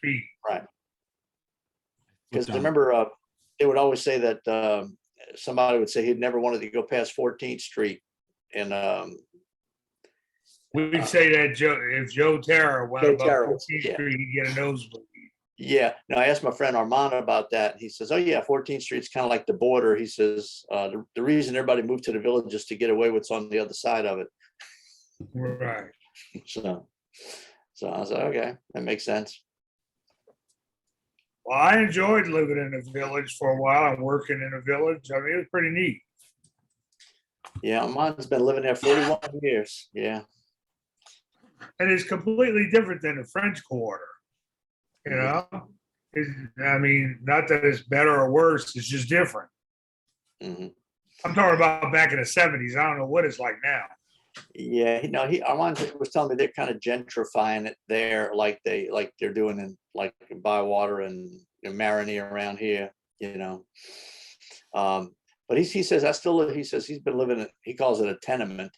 street. Right. Because I remember they would always say that somebody would say he'd never wanted to go past 14th Street. And We'd say that if Joe Terra went Joe above Terra, 14th yeah. Street, he'd get a nosebleed. yeah, no, I asked my friend Armand about that. He says, oh yeah, 14th Street's kind of like the border. He says, the reason everybody moved to the village is to get away what's on the other side of it. Right. So I was like, okay, that makes sense. Well, I enjoyed living in the village for a while and working in the village. I mean, it was pretty neat. Yeah, Armand's been living there 41 years. Yeah. And it's completely different than the French Quarter. You know, I mean, not that it's better or worse, it's just different. Mm-hmm. I'm talking about back in the 70s. I don't know what it's like now. Yeah, Armand was telling me they're kind of gentrifying it there, like they're doing in like Bywater and Marigny around here, you know. But he says I still live. He says he's been living. He calls it a tenement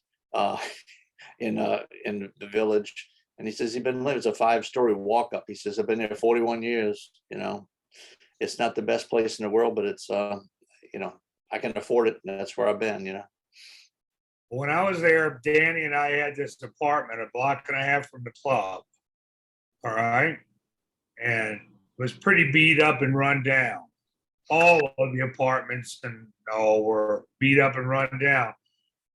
in the village, and he says he's been living. It's a 5-story walk up. He says I've been there 41 years. You know, it's not the best place in the world, but it's you know, I can afford it, and that's where I've been. You know. When I was there, Danny and I had this apartment a block and a half from the club. All right. And it was pretty beat up and run down. All of the apartments and all were beat up and run down.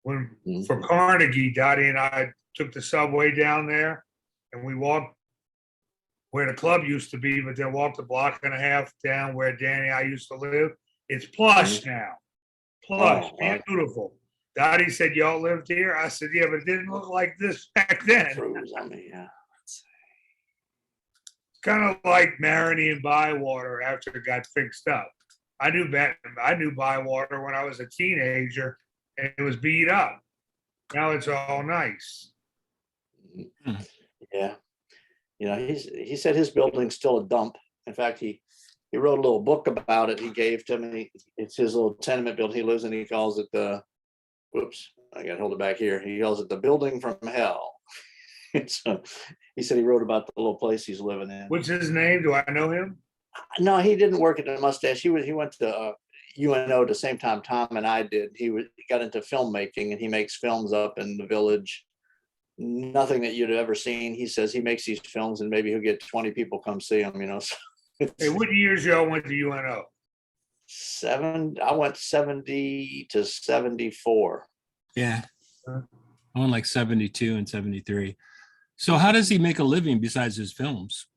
When for Carnegie, Dottie and I took the subway down there and we walked where the club used to be, but then walked a block and a half down where Danny and I used to live. It's plush now. Plush, beautiful. Dottie said, y'all lived here? I said, yeah, but it didn't look like this back then. Yeah. It's kind of like Marigny and Bywater after it got fixed up. I knew Bywater when I was a teenager and it was beat up. Now it's all nice. Yeah. You know, he said his building's still a dump. In fact, he wrote a little book about it. He gave to me. It's his little tenement building he lives in. He calls it the whoops, I got to hold it back here. He calls it the building from hell. So he said he wrote about the little place he's living in. What's his name? Do I know him? No, he didn't work at the Mustache. He went to UNO at the same time Tom and I did. He got into filmmaking and he makes films up in the village. Nothing that you'd ever seen. He says he makes these films and maybe he'll get 20 people come see him, you know. So hey, what years y'all went to UNO? I went 70 to 74. Yeah. I went like 72 and 73. So how does he make a living besides his films?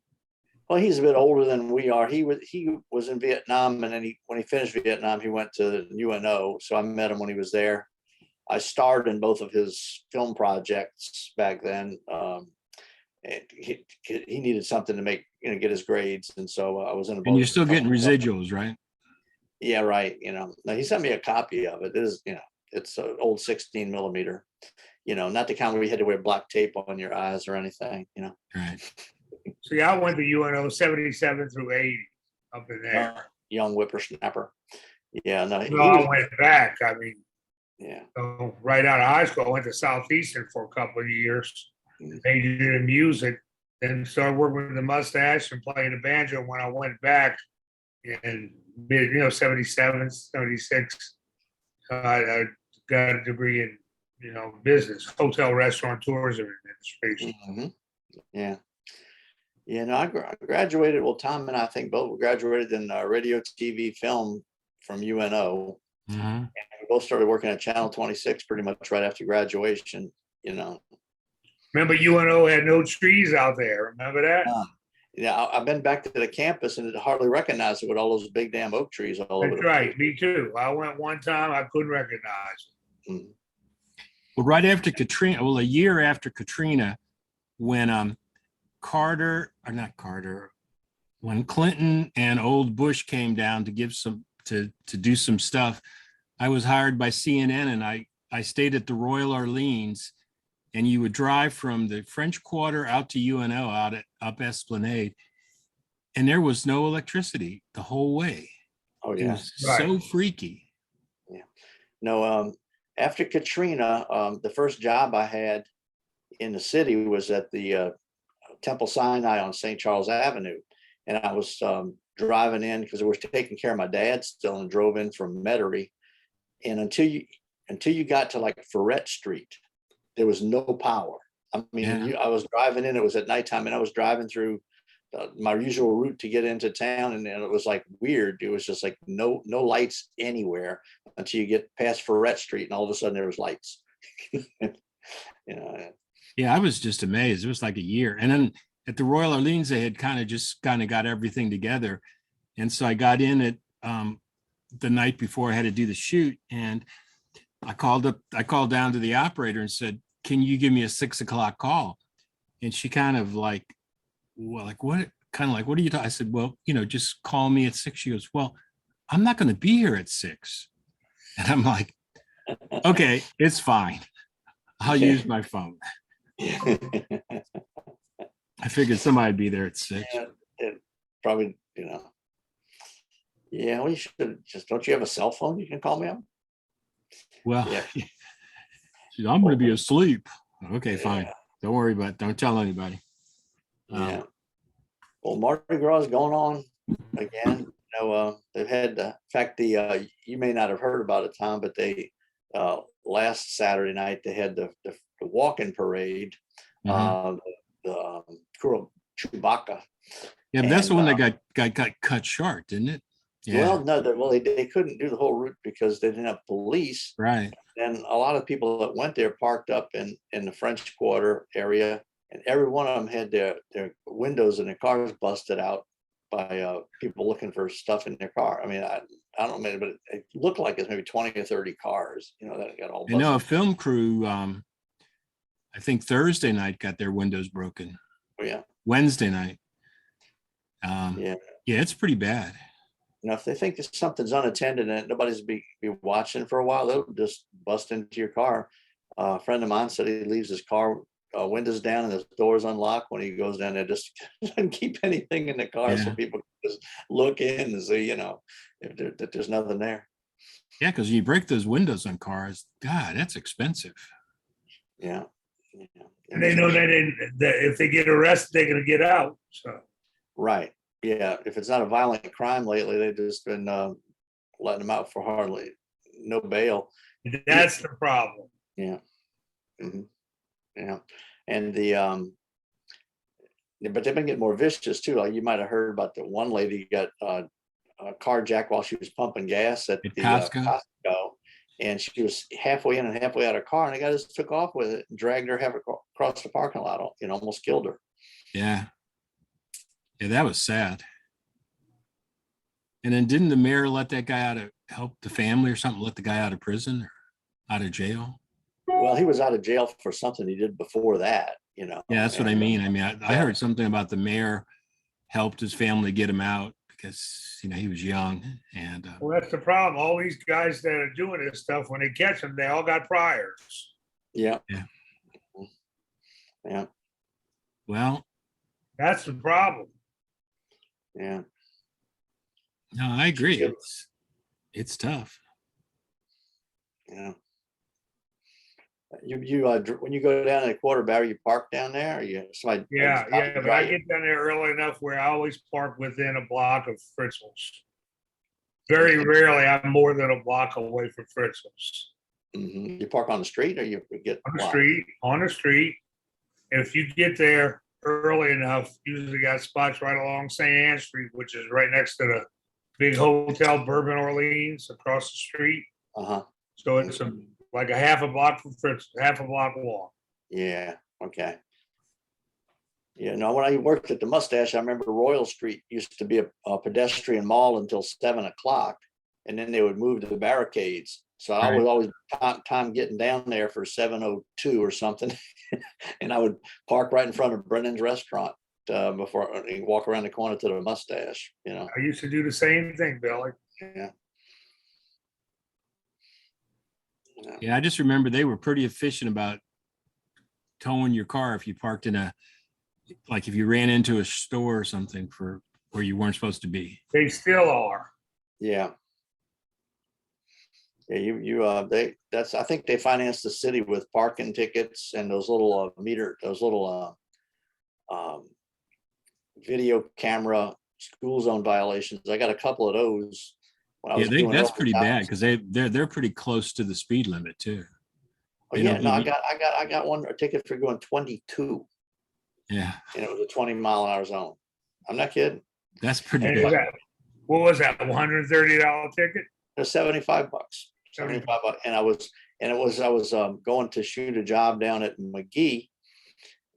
Well, he's a bit older than we are. He was in Vietnam, and then when he finished Vietnam, he went to UNO. So I met him when he was there. I starred in both of his film projects back then. And he needed something to make, get his grades, and so I was in. And you're still getting residuals, right? Yeah, right. Now he sent me a copy of it. It is, it's an old 16 millimeter. Not the kind where you had to wear black tape on your eyes or anything. Right. See, I went to UNO 77 through 80 up in there. Young whippersnapper. Yeah, no. I went back. I mean, yeah. So right out of high school, I went to Southeastern for a couple of years. Majored in music, then started working with the Mustache and playing the banjo. When I went back in 77, 76, I got a degree in business, hotel, restaurant, tourism administration. Mm-hmm. Yeah. No, I graduated. Well, Tom and I think both graduated in radio, TV, film from UNO. Mm-hmm. And we both started working at Channel 26 pretty much right after graduation. Remember, UNO had no trees out there. Remember that? Yeah, I've been back to the campus and hardly recognize it with all those big damn oak trees all over. That's right. Me too. I went one time. I couldn't recognize it. Mm-hmm. Well, right after Katrina, a year after Katrina, when when Clinton and old Bush came down to give to do some stuff, I was hired by CNN and I stayed at the Royal Orleans. And you would drive from the French Quarter out to UNO up Esplanade, and there was no electricity the whole way. Oh yeah, it was so freaky. Yeah, no. After Katrina, the first job I had in the city was at the Temple Sinai on St. Charles Avenue, and I was driving in because we were taking care of my dad still, and drove in from Metairie. And until you got to like Ferret Street, there was no power. I mean, Yeah. I was driving in, it was at nighttime, and I was driving through my usual route to get into town, and it was like weird. It was just like no lights anywhere until you get past Ferret Street, and all of a sudden there was lights. You know, Yeah, I was just amazed. It was like a year. And then at the Royal Orleans, they had kind of got everything together. And so I got in at the night before I had to do the shoot. And I called down to the operator and said, can you give me a 6 o'clock call? And she kind of like, well, like what are you talking? I said, well, just call me at 6. She goes, well, I'm not going to be here at 6. And I'm like, okay, it's fine. I'll use my phone. I figured somebody'd be there at 6. Yeah, it probably, yeah, well, you should just, don't you have a cell phone you can call me on? Well, Yeah. I'm going to be asleep. Okay, Yeah. fine. Don't worry about it. Don't tell anybody. Yeah. Well, Mardi Gras is going on again. They've had, in fact, you may not have heard about it, Tom, but they, last Saturday night, they had the walking parade, Mhm. the Chewbacca. Yeah, but that's the one And, that got cut short, didn't it? Yeah, Well, no, they couldn't do the whole route because they didn't have police. right. And a lot of people that went there parked up in the French Quarter area, and every one of them had their windows and their cars busted out by people looking for stuff in their car. I mean, I don't know, but it looked like it's maybe 20 or 30 cars, that got all I know a busted. film crew, I think Thursday night got their windows broken. Yeah. Wednesday night. Yeah. Yeah, it's pretty bad. If they think that something's unattended and nobody's be watching for a while, they'll just bust into your car. A friend of mine said he leaves his car windows down and his doors unlocked when he goes down there, just doesn't keep anything in the car so Yeah. people can just look in and see, if there's nothing there. Yeah, because you break those windows on cars, God, that's expensive. Yeah. And they know that if they get arrested, they're gonna get out, so. Right. Yeah. If it's not a violent crime lately, they've just been letting them out for hardly no bail. That's the problem. Yeah. Mhm. Yeah. And but they've been getting more vicious too. Like you might have heard about the one lady got carjacked while she was pumping gas at the Costco? Costco, and she was halfway in and halfway out of her car, and the guy just took off with it and dragged her half across the parking lot, almost killed her. Yeah. Yeah, that was sad. And then didn't the mayor let that guy out of help the family or something, let the guy out of prison or out of jail? Well, he was out of jail for something he did before that, Yeah, that's what I mean. I mean, I heard something about the mayor helped his family get him out because, he was young and Well, that's the problem. All these guys that are doing this stuff, when they catch them, they all got priors. Yeah. Yeah. Yeah. Well, That's the problem. Yeah. no, I agree. Yep. It's tough. Yeah. You when you go down to the Quarter Barrel, you park down there, or somebody? Yeah, but I get down there early enough where I always park within a block of Fritzl's. Very rarely I'm more than a block away from Fritzl's. Mm-hmm. You park on the street, or you get On the street. If you get there early enough, usually got spots right along St. Anne Street, which is right next to the big hotel Bourbon Orleans across the street. Uh-huh. So it's like a half a block from Fritz, half a block walk. Yeah. Okay. Yeah. No, when I worked at the Mustache, I remember Royal Street used to be a pedestrian mall until 7 o'clock, and then they would move to the barricades. So I was always time getting down there for 7:02 or something, and I would park right in front of Brennan's restaurant before I walk around the corner to the Mustache. I used to do the same thing, Billy. Yeah. Yeah, I just remember they were pretty efficient about towing your car if you parked in like if you ran into a store or something for where you weren't supposed to be. They still are. Yeah. Yeah, I think they financed the city with parking tickets and those little video camera school zone violations. I got a couple of those when I Yeah, was doing that's pretty overtime. bad because they're pretty close to the speed limit too. Oh, They don't yeah, no, give you- I got one, a ticket for going 22, Yeah, and it was a 20-mile-an-hour zone. I'm not kidding. that's pretty And is bad. that, what was that, $130 ticket? It was 75 bucks. 75. 75 bucks. And I was going to shoot a job down at McGee.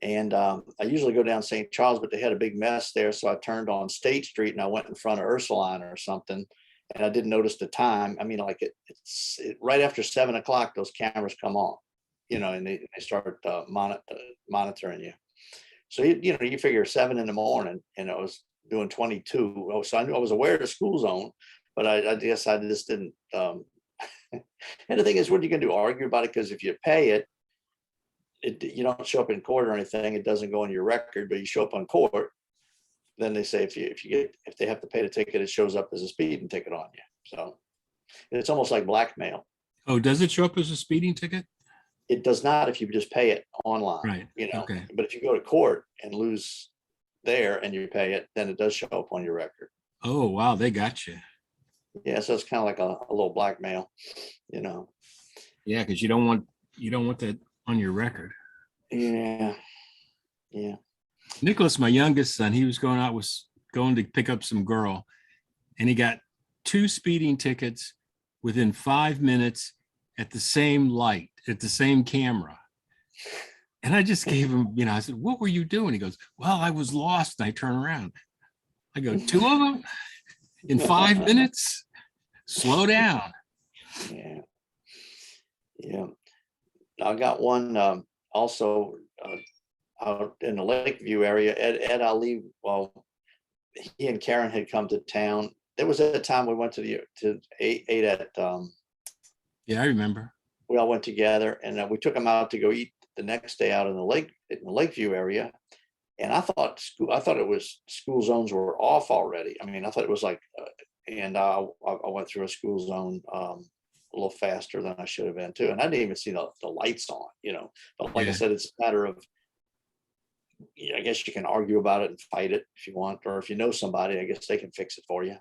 And I usually go down St. Charles, but they had a big mess there. So I turned on State Street and I went in front of Ursuline or something. And I didn't notice the time. I mean, like it's right after 7 o'clock, those cameras come on, and they start monitoring you. So, you figure 7 in the morning and I was doing 22. Oh, so I knew I was aware of the school zone, but I guess I just didn't. And the thing is, what are you going to do? Argue about it? Because if you pay it, you don't show up in court or anything. It doesn't go on your record, but you show up on court. Then they say if they have to pay the ticket, it shows up as a speeding ticket on you. So it's almost like blackmail. Oh, does it show up as a speeding ticket? It does not if you just pay it online. Right. Okay. But if you go to court and lose there and you pay it, then it does show up on your record. Oh, wow, they got you. Yeah, so it's kind of like a little blackmail, Yeah, because you don't want that on your record. Yeah. Yeah. Nicholas, my youngest son, he was going to pick up some girl, and he got 2 speeding tickets within 5 minutes at the same light, at the same camera. And I just gave him, I said, "What were you doing?" He goes, "Well, I was lost." And I turn around. I go, 2 of them in 5 minutes? Slow down. Yeah. Yeah. I got one also out in the Lakeview area. Ed Ali, well, he and Karen had come to town. There was a time we went to ate at Yeah, I remember. we all went together, and we took them out to go eat the next day out in the Lakeview area. And I thought it was school zones were off already. I mean, I thought it was like, and I went through a school zone a little faster than I should have been too. And I didn't even see the lights on, but like I Yeah. said, it's a matter of, I guess you can argue about it and fight it if you want, or if you know somebody, I guess they can fix it for you,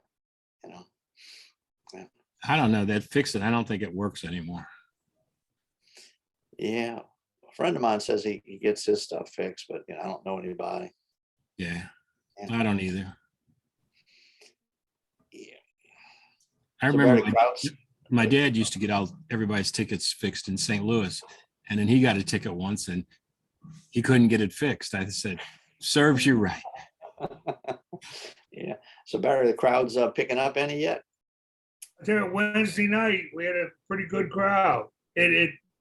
I don't know. That fixed it. I don't think it works anymore. Yeah. A friend of mine says he gets his stuff fixed, but I don't know anybody. Yeah, Yeah. I don't either. Yeah. I So remember Barry Krauts, my dad used to get everybody's tickets fixed in St. Louis, and then he got a ticket once and he couldn't get it fixed. I said, "Serves you right." yeah. So Barry, the crowd's picking up any yet? I tell you, Wednesday night, we had a pretty good crowd.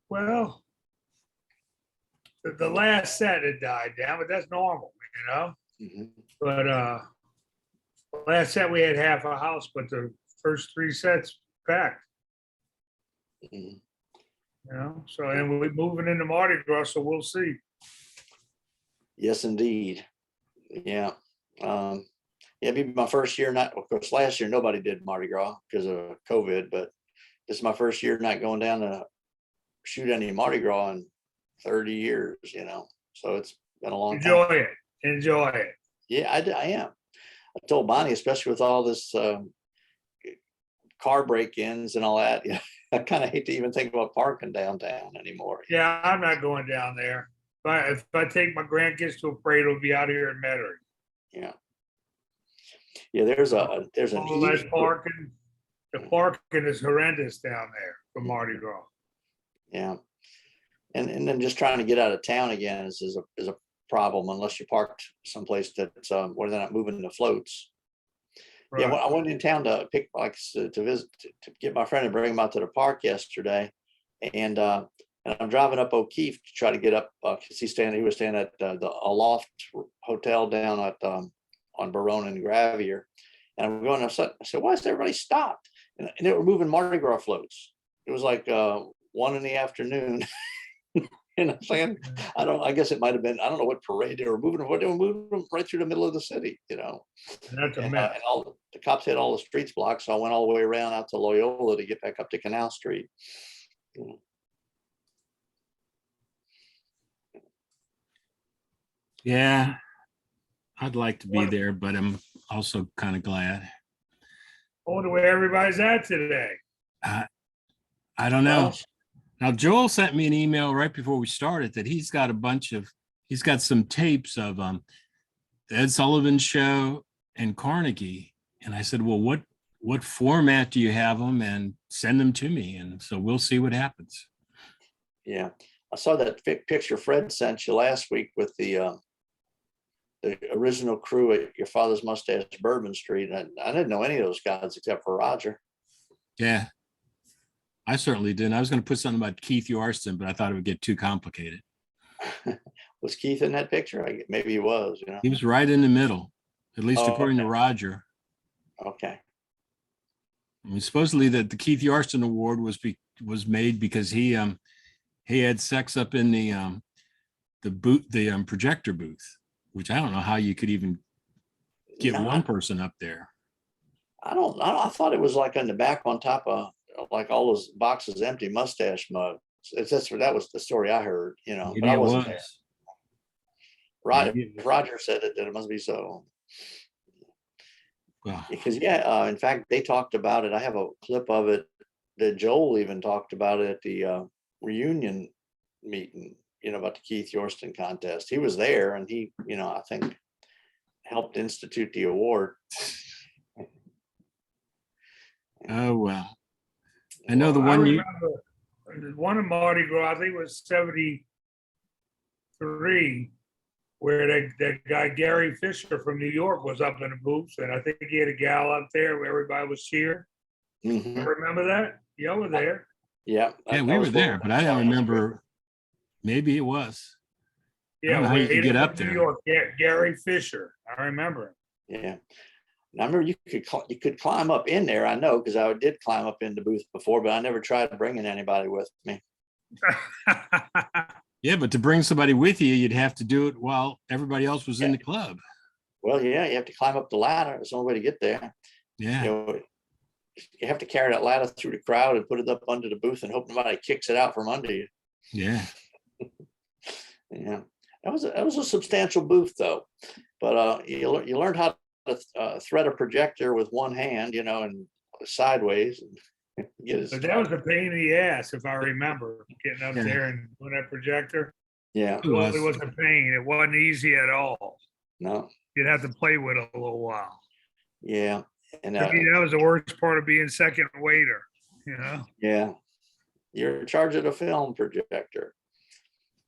Well, the last set had died down, but that's normal, Mhm. But last set we had half a house, but the first 3 sets packed, Mhm. So, and we're moving into Mardi Gras, so we'll see. Yes, indeed. Yeah. Yeah, it'd be my first year. Not, of course, last year nobody did Mardi Gras because of COVID, but this is my first year not going down to shoot any Mardi Gras in 30 years, So it's been a long time. Enjoy it. Yeah, I am. I told Bonnie, especially with all this car break-ins and all that, I kind of hate to even think about parking downtown anymore. Yeah, I'm not going down there. But if I take my grandkids to a parade, it'll be out here in Metairie. Yeah. Yeah, there's an All that parking, the parking is horrendous down there for Mardi Gras. Yeah. And then just trying to get out of town again is a problem unless you parked someplace that's where they're not moving the floats. Yeah, Right. I went in town to pick to visit to get my friend and bring him out to the park yesterday, and I'm driving up O'Keefe to try to get up because he was staying at the Aloft Hotel down at on Barone and Gravier, and I'm going. I said, "Why is everybody stopped?" And they were moving Mardi Gras floats. It was like 1 in the afternoon. And I'm saying, I guess it might have been, I don't know what parade they were moving, what they were moving them right through the middle of the city, And that's a and mess. all the cops had all the streets blocked. So I went all the way around out to Loyola to get back up to Canal Street. Yeah, I'd like to be there, but also kind of glad. I wonder where everybody's at today. I don't know. Well, Now, Joel sent me an email right before we started that he's got some tapes of the Ed Sullivan Show and Carnegie. And I said, well, what format do you have them, and send them to me? And so we'll see what happens. yeah, I saw that picture Fred sent you last week with the original crew at Your Father's Mustache Bourbon Street. And I didn't know any of those guys except for Roger. Yeah, I certainly didn't. I was going to put something about Keith Yarston, but I thought it would get too complicated. Was Keith in that picture? Maybe he was, you know. He was right in the middle, at least Oh, according to okay. Roger. Okay. I mean, supposedly that the Keith Yarston Award was made because he had sex up in the projector booth, which I don't know how you could even get No, one person up there. I thought it was like on the back on top of like all those boxes empty mustache mugs. That was the story I heard, you know, Maybe but I it wasn't there. was. Maybe it- Roger said it, then it must be so. Well, Because in fact, they talked about it. I have a clip of it that Joel even talked about it at the reunion meeting, you know, about the Keith Yorston contest. He was there and he, you know, I think helped institute the award. oh well. I know the Well, I one you. remember one of Mardi Gras, I think it was 73, where that guy Gary Fisher from New York was up in the booth, and I think he had a gal up there where everybody was cheering. Mhm. Remember that? You were there. Yeah. Yeah, we were there, but I don't remember. Maybe it was. I don't Yeah, know how you way could get up in New there. York, Gary Fisher. I remember him. Yeah. And I remember you could climb up in there. I know because I did climb up in the booth before, but I never tried bringing anybody with me. Yeah, but to bring somebody with you, you'd have to do it while everybody else was in the club. Well, yeah, you have to climb up the ladder. It's the only way to get there. Yeah. You know, you have to carry that ladder through the crowd and put it up under the booth and hope nobody kicks it out from under you. Yeah. Yeah, that was a substantial booth though. But you learned how to thread a projector with one hand, you know, and sideways. And get it But that was started. a pain in the ass, if I remember, getting up Yeah. there and doing that projector. Yeah, It was. It was a pain. It wasn't easy at all. no, You'd have to play with it a little while. yeah, and I mean, that was the worst part of being second waiter, you know? yeah, you're in charge of the film projector.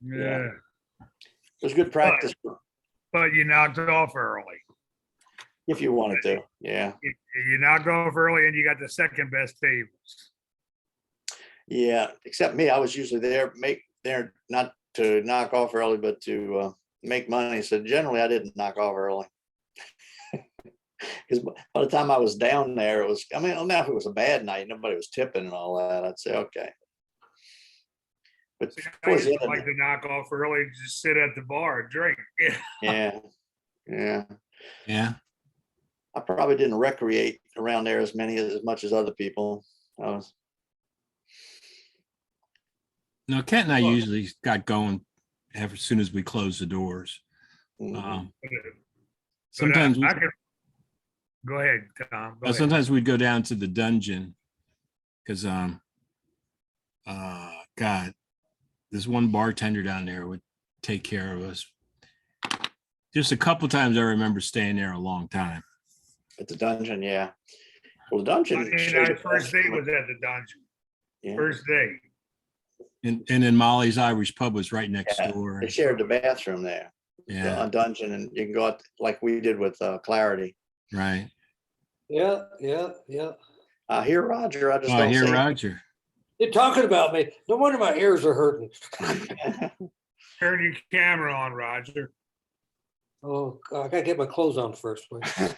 Yeah. It was good practice But you knocked it off early. if you wanted to. Yeah, You knocked off early and you got the second best tables. yeah. Except me, I was usually there not to knock off early, but to make money. So generally, I didn't knock off early. Because by the time I was down there, it was, I mean, now if it was a bad night, nobody was tipping and all that, I'd say, okay. But See, I towards used the to end, like to knock off early and just sit at the bar and drink. yeah, yeah. Yeah. I probably didn't recreate around there as much as other people. I was, No, Kent and I Well- usually got going as soon as we closed the doors. mhm. Sometimes, I could, go ahead, Tom. Go ahead. sometimes we'd go down to the dungeon because, God, this one bartender down there would take care of us. Just a couple times I remember staying there a long time. At the dungeon, yeah. Well, the dungeon. And shared our the first day bathroom. was at the dungeon. Yeah, First day. And then Molly's Irish Pub was right next Yeah, door. they shared the bathroom there, Yeah, a dungeon, and you can go out like we did with Clarity. right. Yeah. I hear Roger, I just Oh, I don't hear see him. Roger. You're talking about me. No wonder my ears are hurting. Turn your camera on, Roger. Oh, I gotta get my clothes on first, please.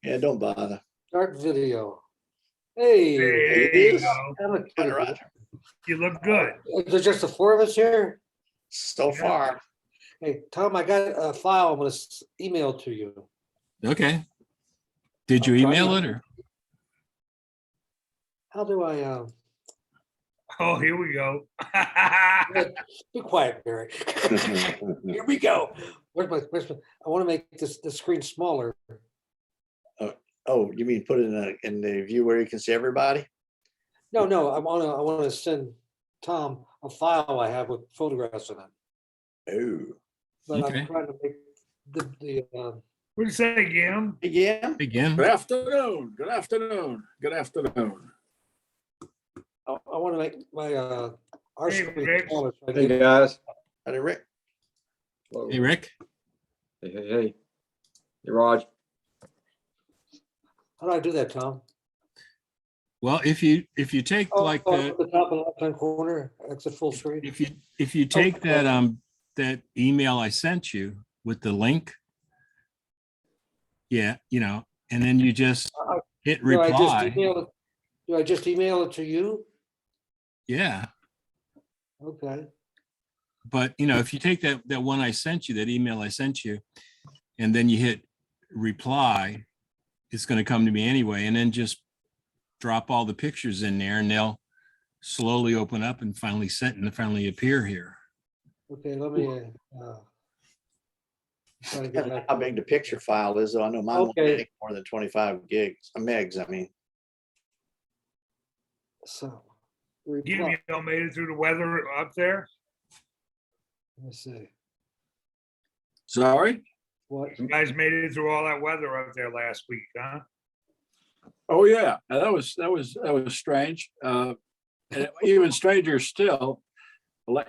Yeah, don't bother. Start video. Hey, There it you is. go. that looks pretty good. Roger. You look good. Is there just the four of us here? So far, Hey, Tom, I got a file I'm gonna email to you. Okay. Did you I'll try email that. it or? How do I, Oh, here we go. Be quiet, Barry. Here we go. Where's my, I want to make the screen smaller. Oh, you mean put it in the view where you can see everybody? No, I want to send Tom a file I have with photographs in it. Oh, But Okay. I'm trying to make the What do you say, Jim? again? Again, Good afternoon, good afternoon, good afternoon. I want to make my our Hey, screen Rick. smaller. So I Hey, can- guys. Howdy, Rick. Hello. hey, Rick. Hey, hey, hey. Hey, Raj. How do I do that, Tom? Well, if you take Oh, like at the top of the left-hand corner, exit full screen. if you take that email I sent you with the link, yeah, and then you just hit Do I just reply. email it? Do I just email it to you? Yeah, Okay. but if you take that one I sent you, that email I sent you, and then you hit reply, it's going to come to me anyway, and then just drop all the pictures in there, and they'll slowly open up and finally appear here. Okay, let me. Try to get back. How big the picture file is, though. I know mine won't Okay. take more than 25 gigs, megs, I mean. So. Jim, reply. you all made it through the weather up there? Let me see. Sorry? What? You guys made it through all that weather up there last week, huh? Oh, yeah, that was strange. And even stranger still,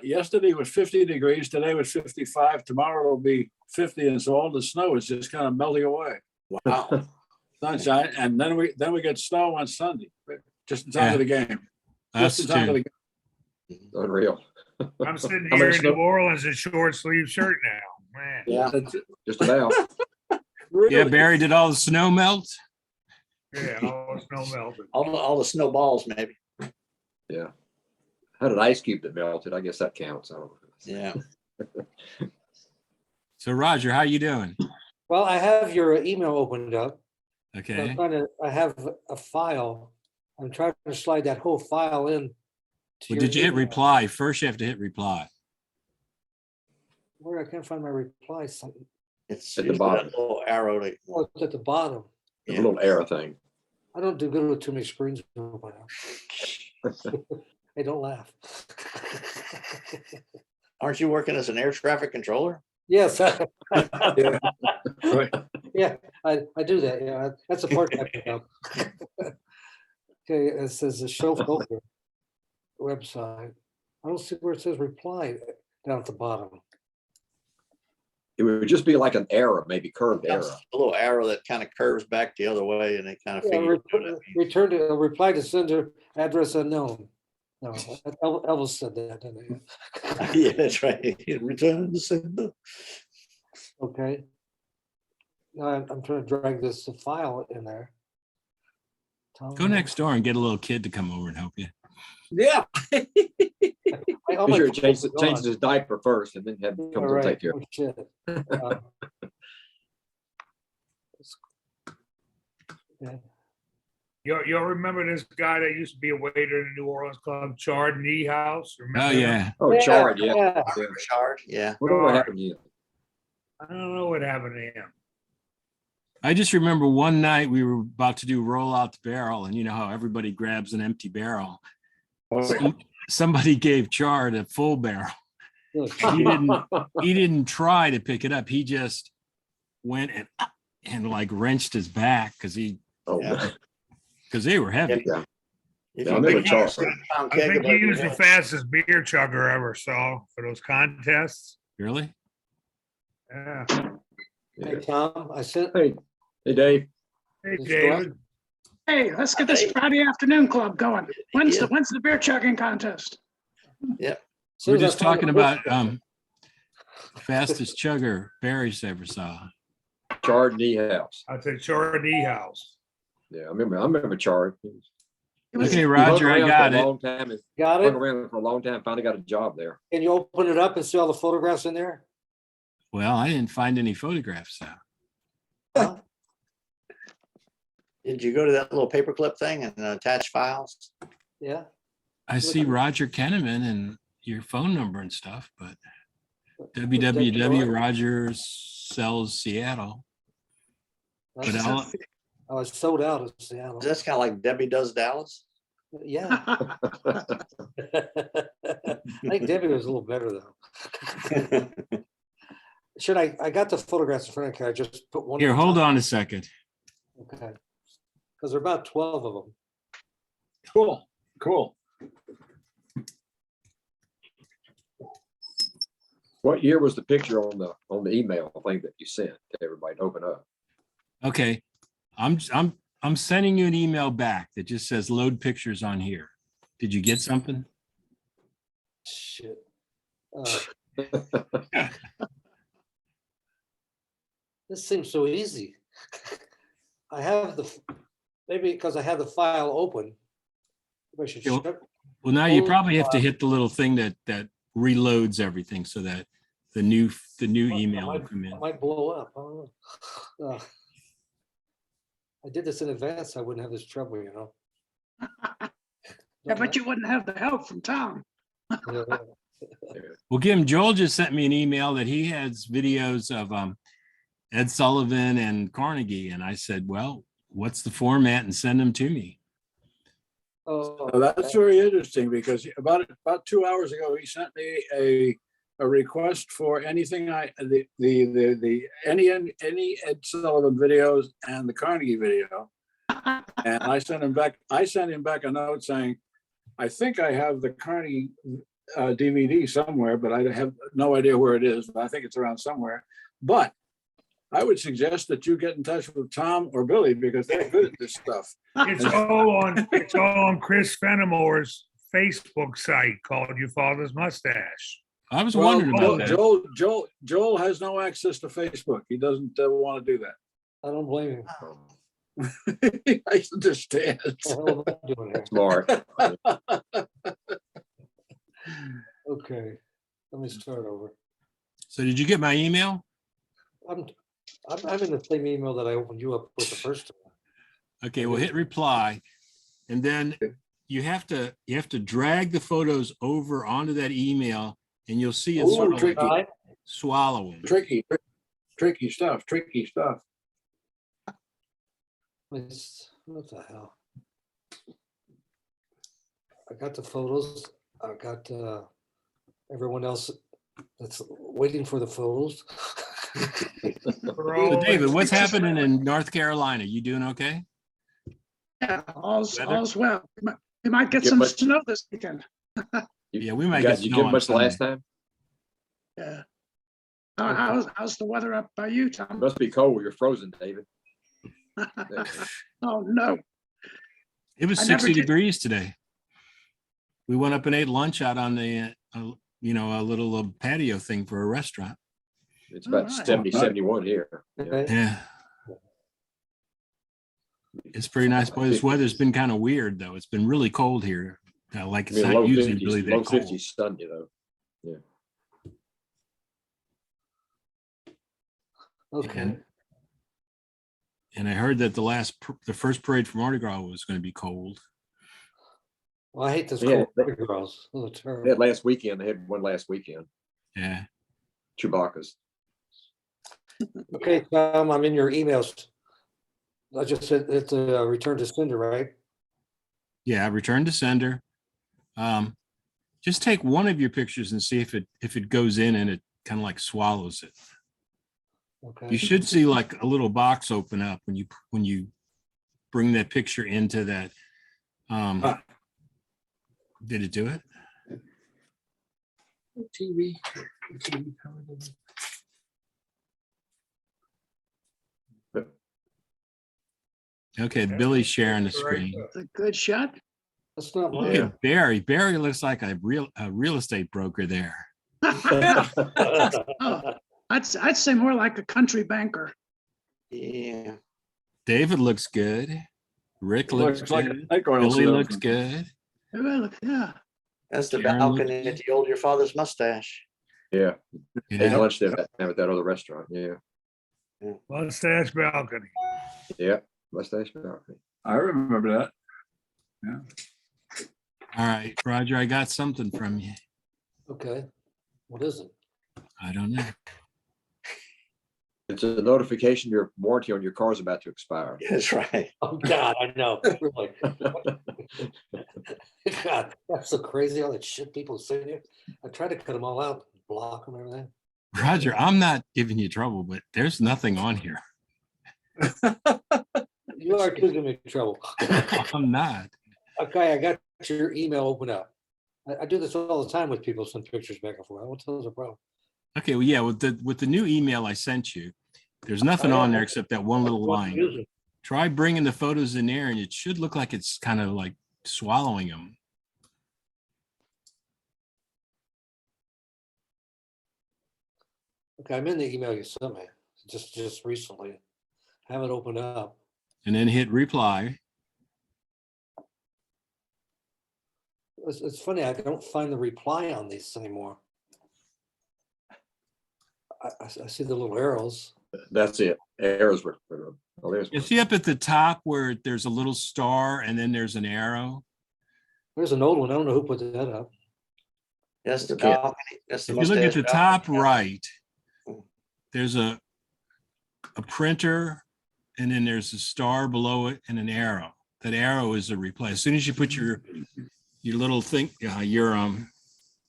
yesterday was 50 degrees, today was 55, tomorrow will be 50, and so all the snow is just kind of melting away. Wow. Sunshine, and then we get snow on Sunday, just in time for the game. Us Just in time for too. the game. Unreal. I'm sitting How here much in New snow? Orleans in short sleeve shirt now, man. Yeah. That's Just about. Yeah, really- Barry, did all the snow melt? Yeah, all the snow melted. All the snowballs, maybe. Yeah. Had an ice cube that melted. I guess that counts. I don't know. Yeah. So Roger, how you doing? Well, I have your email opened up. Okay. I have a file. I'm trying to slide that whole file in. to Well, your did you hit email. reply? First, you have to hit reply. Where I can't find my reply something. It's At the usually that bottom. little arrow to, Oh, it's at the bottom. The little arrow thing. I don't do good with too many screens. open. Hey, don't laugh. aren't you working as an air traffic controller? Yes. Yeah. Right. Yeah, I do that. Yeah, that's a part-time job. Okay, it says the show filter website. I don't see where it says reply down at the bottom. It would just be like an arrow, maybe curved That's arrow. a little arrow that kind of curves back the other way, and they kind of Yeah, figure. return to reply to sender address unknown. No, Elvis said that, didn't he? Yeah, that's right. Return to sender. Okay. Now I'm trying to drag this file in there. Go next door and get a little kid to come over and help you. Yeah. All Be my sure files it changes, are gone. changes his diaper first and then have him come All to right, take care. oh, shit. Okay. Y'all remember this guy that used to be a waiter in the New Orleans club, Chard Niehaus? Oh, Remember him? yeah. Oh, Chard, yeah. Richard, yeah. What happened to you? I don't know what happened to him. I just remember one night we were about to do roll out the barrel, and you know how everybody grabs an empty barrel. Somebody gave Chard a full barrel. Good. He didn't try to pick it up. He just went and like wrenched his back because Oh, Yeah. they were heavy. yeah. If Yeah, I you remember pick Charles. up a pound I keg think of he it, was the yeah. fastest beer chugger I ever saw for those contests. Really? Yeah. Hey, Tom, I sent, Hey, hey, Dave. Hey, Is David. Hey, let's get this Hey. Friday afternoon club going. When's Yeah. the beer chugging contest? We're just talking about fastest chugger Barry's ever saw. Chard Niehaus. I said Chard Niehaus. Yeah, I remember Chard. He was- Okay, hung Roger, I around for got a it. long time. got Hung it. around for a long time, finally got a job there. Can you open it up and see all the photographs in there? Well, I didn't find any photographs though. Huh? Did you go to that little paperclip thing and attach files? Yeah, I see Roger Kenneman and your phone number and stuff, but www. Rogers sells Seattle. But I'll, I was sold out of Seattle. That's kind of like Debbie does Dallas. Yeah. I think Debbie was a little better though. Should I got the photographs in front of me. Can I just put one? here, hold on a second. Okay. Because there are about 12 of them. Cool, cool. What year was the picture on the email thing that you sent to everybody to open up? Okay, I'm sending you an email back that just says load pictures on here. Did you get something? Shit. This seems so easy. I have maybe because I have the file open. I should Yeah, shut. Well, now you Hold probably have to hit the little thing that reloads everything so that the new email will come in. It might blow up. I don't know. I did this in advance. I wouldn't have this trouble, you know. Yeah, but you wouldn't have the help from Tom. Yeah. Well, Jim, Joel just sent me an email that he has videos of Ed Sullivan and Carnegie. And I said, well, what's the format, and send them to me. Oh, Well, that's very interesting because about 2 hours ago, he sent me a request for anything any Ed Sullivan videos and the Carnegie video. And I sent him back a note saying, I think I have the Carnegie DVD somewhere, but I have no idea where it is, but I think it's around somewhere. But I would suggest that you get in touch with Tom or Billy because they're good at this stuff. It's all on Chris Fenimore's Facebook site called Your Father's Mustache. I was Well, wondering about that. Joel has no access to Facebook. He doesn't want to do I don't blame him. that. I understand. What the hell am I doing here? Smart. Okay, let me start over. So did you get my email? I'm in the same email that I opened you up with the first time. Okay, well, hit reply. And then you have to drag the photos over onto that email, and you'll see it Oh, sort of like tricky. swallowing. Tricky stuff. What the hell? I got the photos. I got everyone else that's waiting for the photos. So David, what's happening in North Carolina? You doing okay? Yeah, all's Weather? well. We might get Get some much- snow this weekend. Yeah, we might get You snow get on much last Sunday. time? Yeah. How's the weather up by you, Tom? Must be cold. You're frozen, David. Oh, no. It was I never 60 did- degrees today. We went up and ate lunch out on the, a little patio thing for a restaurant. It's about All right. 70, 71 here. Yeah. Okay. Yeah. It's pretty nice. Boy, this weather's been kind of weird though. It's been really cold here. Like I it's mean, not low usually 50s, really low that cold. 50s Sunday though. Okay. And I heard that the first parade for Mardi Gras was going to be cold. Well, I hate this Yeah, cold girls. Oh, They had terrible. last weekend. They had one last weekend. Yeah. Chewbacca's. Okay, Tom, I'm in your emails. I just said it's a return to sender, right? Yeah. Return to sender. Just take one of your pictures and see if it goes in and it kind of like swallows it. You Okay. should see like a little box open up when you bring that picture into that. Did it do it? TV. Okay, Billy's sharing the screen. It's a good shot. That's not Look mine. at Barry. Barry looks like a real estate broker there. Oh, I'd say more like a country banker. Yeah. David looks good. Rick looks Looks like a good. snake oil Billy looks salesman. good. Well, yeah. That's the Karen balcony looks- at the old Your Father's Mustache. Yeah. Ate Yeah. lunch there at that other restaurant. Yeah. Mustache balcony. Yeah. Mustache balcony. I remember that. Yeah. All right, Roger, I got something from you. Okay, what is it? I don't know. It's a notification your warranty on your car is about to expire. That's right. Oh, God, I know, really. God, that's so crazy, all that shit people say there. I try to cut them all out, block them, everything. Roger, I'm not giving you trouble, but there's nothing on here. You are too giving me trouble. I'm not. Okay, I got your email open up. I do this all the time with people, send pictures back and forth. What's the problem? Okay, well, yeah, with the new email I sent you, there's nothing on there except that one little What you line. using? Try bringing the photos in there and it should look like it's kind of like swallowing them. Okay, I'm in the email you sent me, just recently. Have it opened up. And then hit reply. It's funny, I don't find the reply on these anymore. I see the little arrows. That's it. Arrows were. Oh, there's You one. see up at the top where there's a little star and then there's an arrow. There's an old one. I don't know who put that up. That's the Okay. balcony. That's the If you look at mustache the balcony. top right, there's a printer and then there's a star below it and an arrow. That arrow is a reply. As soon as you put your little thing, your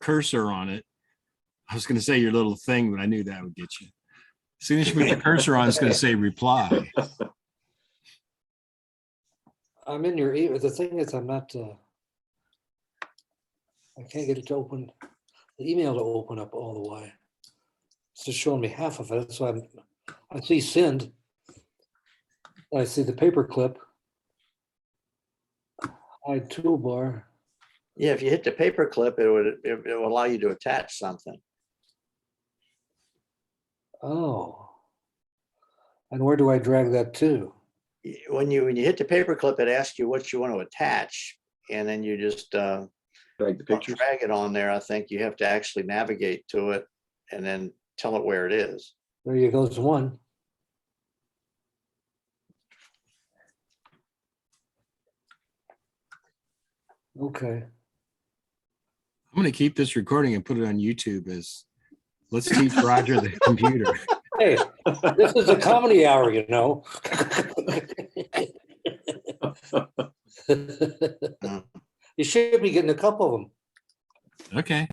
cursor on it, I was going to say your little thing, but I knew that would get you. As soon as you put the cursor on, it's going to say reply. I'm in your, the thing is, I'm not, I can't get it to open, the email to open up all the way. It's just showing me half of it, so I see send. I see the paper clip. Hide toolbar. Yeah, if you hit the paper clip, it will allow you to attach something. Oh. And where do I drag that to? When you hit the paper clip, it asks you what you want to attach, and then you just Drag the pictures. drag it on there. I think you have to actually navigate to it and then tell it where it is. There you goes one. Okay. I'm going to keep this recording and put it on YouTube as let's teach Roger the computer. Hey, this is a comedy hour, you know. You should be getting a couple of them. Okay.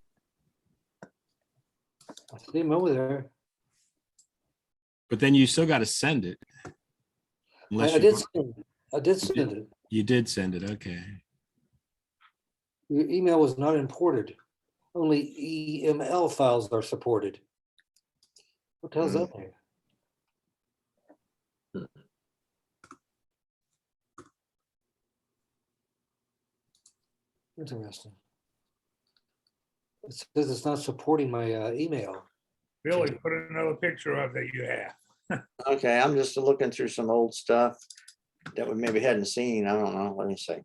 I see them over there. But then you still got to send it. Unless I you- did send it. I did send it. You did send it. Okay. Your email was not imported. Only EML files are supported. What the hell's that mean? Interesting. It says it's not supporting my email. Billy, put another picture up that you have. Okay, I'm just looking through some old stuff that we maybe hadn't seen. I don't know. Let me see.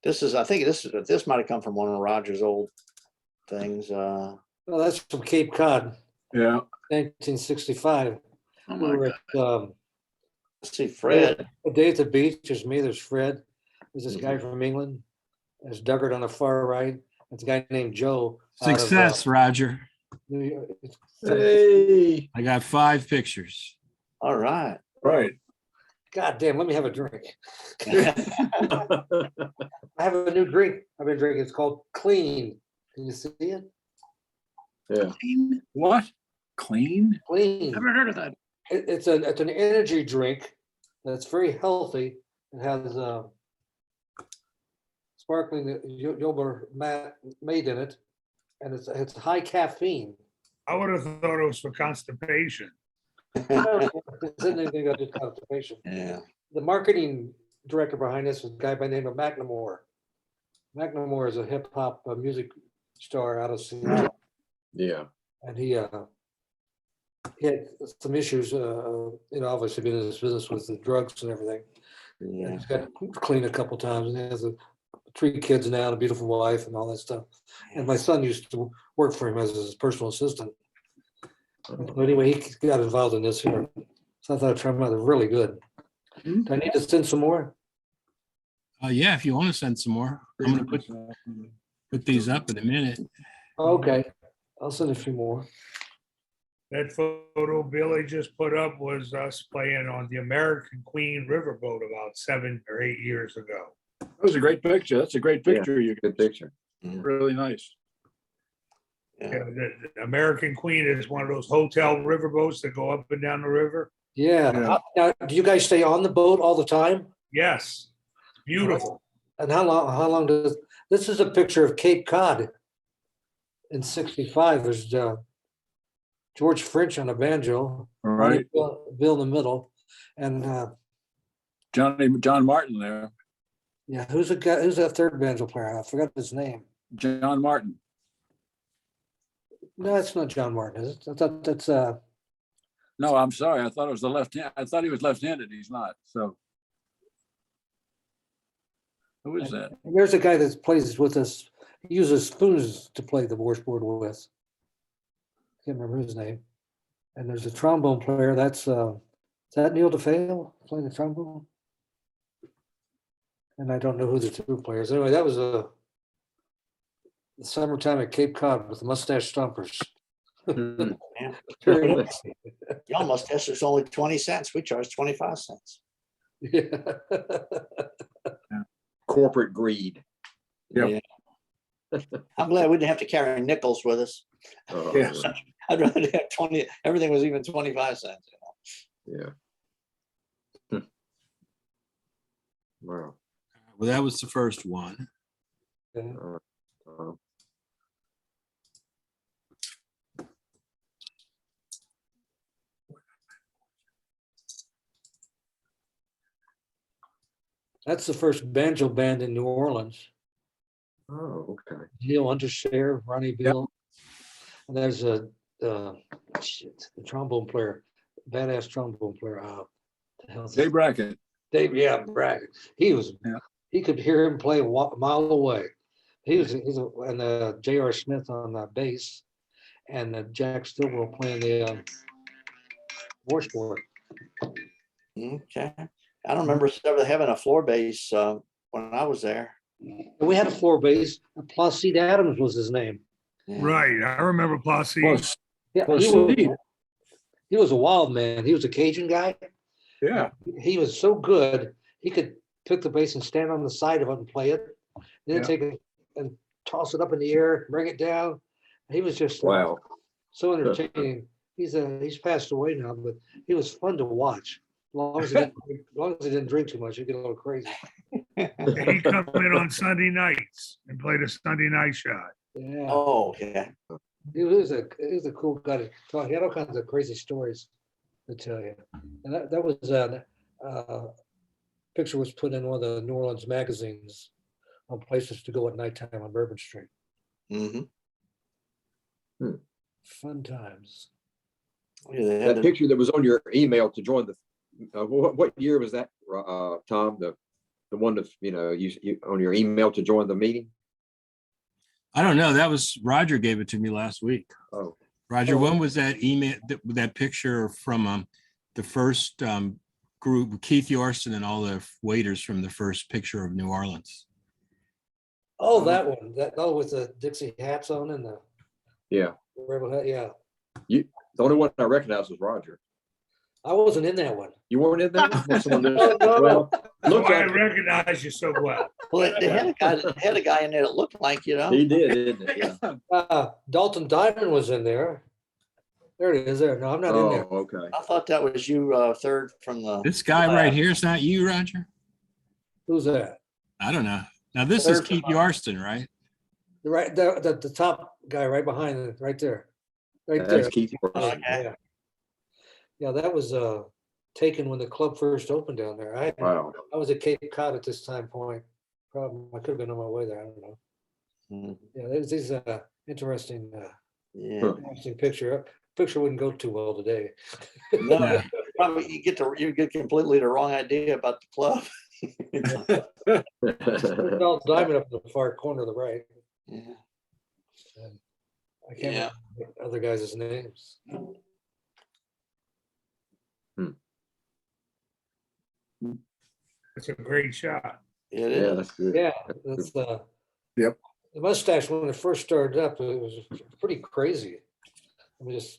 I think this might have come from one of Roger's old things. Well, that's from Cape Cod, Yeah. 1965. Oh We my were God. at, Let's see, Fred. a day at the beach. There's me, there's Fred. There's this guy from England. There's Duggart on the far right. There's a guy named Joe. out of, Success, Roger. New York. Hey. I got 5 pictures. All right. Right. God damn, let me have a drink. I have a new drink I've been drinking. It's called Clean. Can you see it? Yeah. Clean? What? Clean? Clean. Never heard of that. It's an energy drink that's very healthy. It has sparkling yogurt made in it, and it's high caffeine. I would have thought it was for constipation. It's anything got to constipation. Yeah. The marketing director behind this is a guy by the name of Macklemore. Macklemore is a hip hop music star out of Seattle, Yeah. and he had some issues. Obviously been in this business with the drugs and everything. And Yeah. he's got clean a couple times, and he has 3 kids now, and a beautiful wife, and all that stuff. And my son used to work for him as his personal assistant. But anyway, he got involved in this here. So I thought I'd try them out. They're really good. Do I need to send some more? Yeah, if you want to send some more, I'm gonna put these up in a minute. Okay, I'll send a few more. That photo Billy just put up was us playing on the American Queen Riverboat about 7 or 8 years ago. That was a great picture. That's a great Yeah. picture. You Good picture. really nice. Yeah, Yeah. the American Queen is one of those hotel riverboats that go up and down the river. Yeah. Yeah. Now, do you guys stay on the boat all the time? Yes, beautiful. And how long does, this is a picture of Cape Cod in 65. There's George French on a banjo, All Ronnie right. Bill in the middle. And John Martin there. yeah, who's the guy, who's that third banjo player? I forgot his name. John Martin. No, it's not John Martin, is it? I thought that's No, I'm sorry. I thought it was the left hand. I thought he was left-handed. He's not. So. Who is that? there's a guy that plays with us. He uses spoons to play the washboard with. Can't remember his name. And there's a trombone player. That's is that Neil DeFeo playing the trombone? And I don't know who the two players. Anyway, that was the summertime at Cape Cod with the mustache stompers. Hmm. Very nice. Y'all must guess it's only 20 cents. We charge 25 cents. Yeah. Corporate greed. Yep. Yeah. I'm glad we didn't have to carry nickels with us. Yes. I'd rather have 20, everything was even 25 cents. Yeah. Hmm. Wow. Well, that was the first one. Uh, That's the first banjo band in New Orleans. Oh, okay. Neil Undershare, Ronnie Bill. And there's a the trombone player, badass trombone player. The hell's his- Dave Brackett. Dave, yeah, Bragg. He was, Yeah. he could hear him play a mile away. He's and J.R. Smith on the bass, and Jack Stillwell playing the washboard. Okay. I don't remember us ever having a floor bass when I was there. And we had a floor bass. Placide Adams was his name. Yeah. Right, I remember Posse. Plus, Yeah, Placide. he was a wild man. He was a Cajun guy. yeah. He was so good, he could pick the bass and stand on the side of it and play it. Then Yeah. take it and toss it up in the air, bring it down. He was just Wow. so entertaining. He's passed away now, but he was fun to watch. As long as he didn't drink too much, he'd get a little crazy. He'd come in on Sunday nights and play the Sunday night shot. Yeah, Oh, yeah. he was a cool guy to talk. He had all kinds of crazy stories to tell you. And that was picture was put in one of the New Orleans magazines on places to go at nighttime on Bourbon Street. Hmm. Fun times. Yeah, they had That the- picture that was on your email to join the, what year was that, Tom? The one that, you on your email to join the meeting? I don't know. That was Roger gave it to me last week. Oh, Roger, Oh. when was that email, that picture from the first group, Keith Yorston and all the waiters from the first picture of New Orleans? Oh, that one, with the Dixie hats on and the yeah. rebel hat, yeah. The only one I recognized was Roger. I wasn't in that one. You weren't in that? Well, someone did. No, no, Well, That's look why I at it. recognize you so well. Well, they had a guy in there that looked like, He did, didn't it? Yeah. Dalton Diamond was in there. There it is there. No, I'm not in Oh, there. okay. I thought that was you, third from the. This guy right here is not you, Roger? Who's that? I don't know. Now, this is Third Keith from- Yorston, right? The top guy right behind it, right there. Right there. That's Keith. Okay. Yeah. Yeah, that was taken when the club first opened down there. I Wow. was at Cape Cod at this time point. Problem, I could have been on my way there. I don't know. Mhm. Yeah, this is interesting, Yeah. interesting picture. Picture wouldn't go too well today. No, Yeah. probably you get completely the wrong idea about the club. Well, Diamond up in the far corner to the right. Yeah. And I can't Yeah. remember the other guys' names. It's a great shot. It Yeah, is. that's good. Yeah, that's Yep. the mustache when it first started up, it was pretty crazy. I mean, just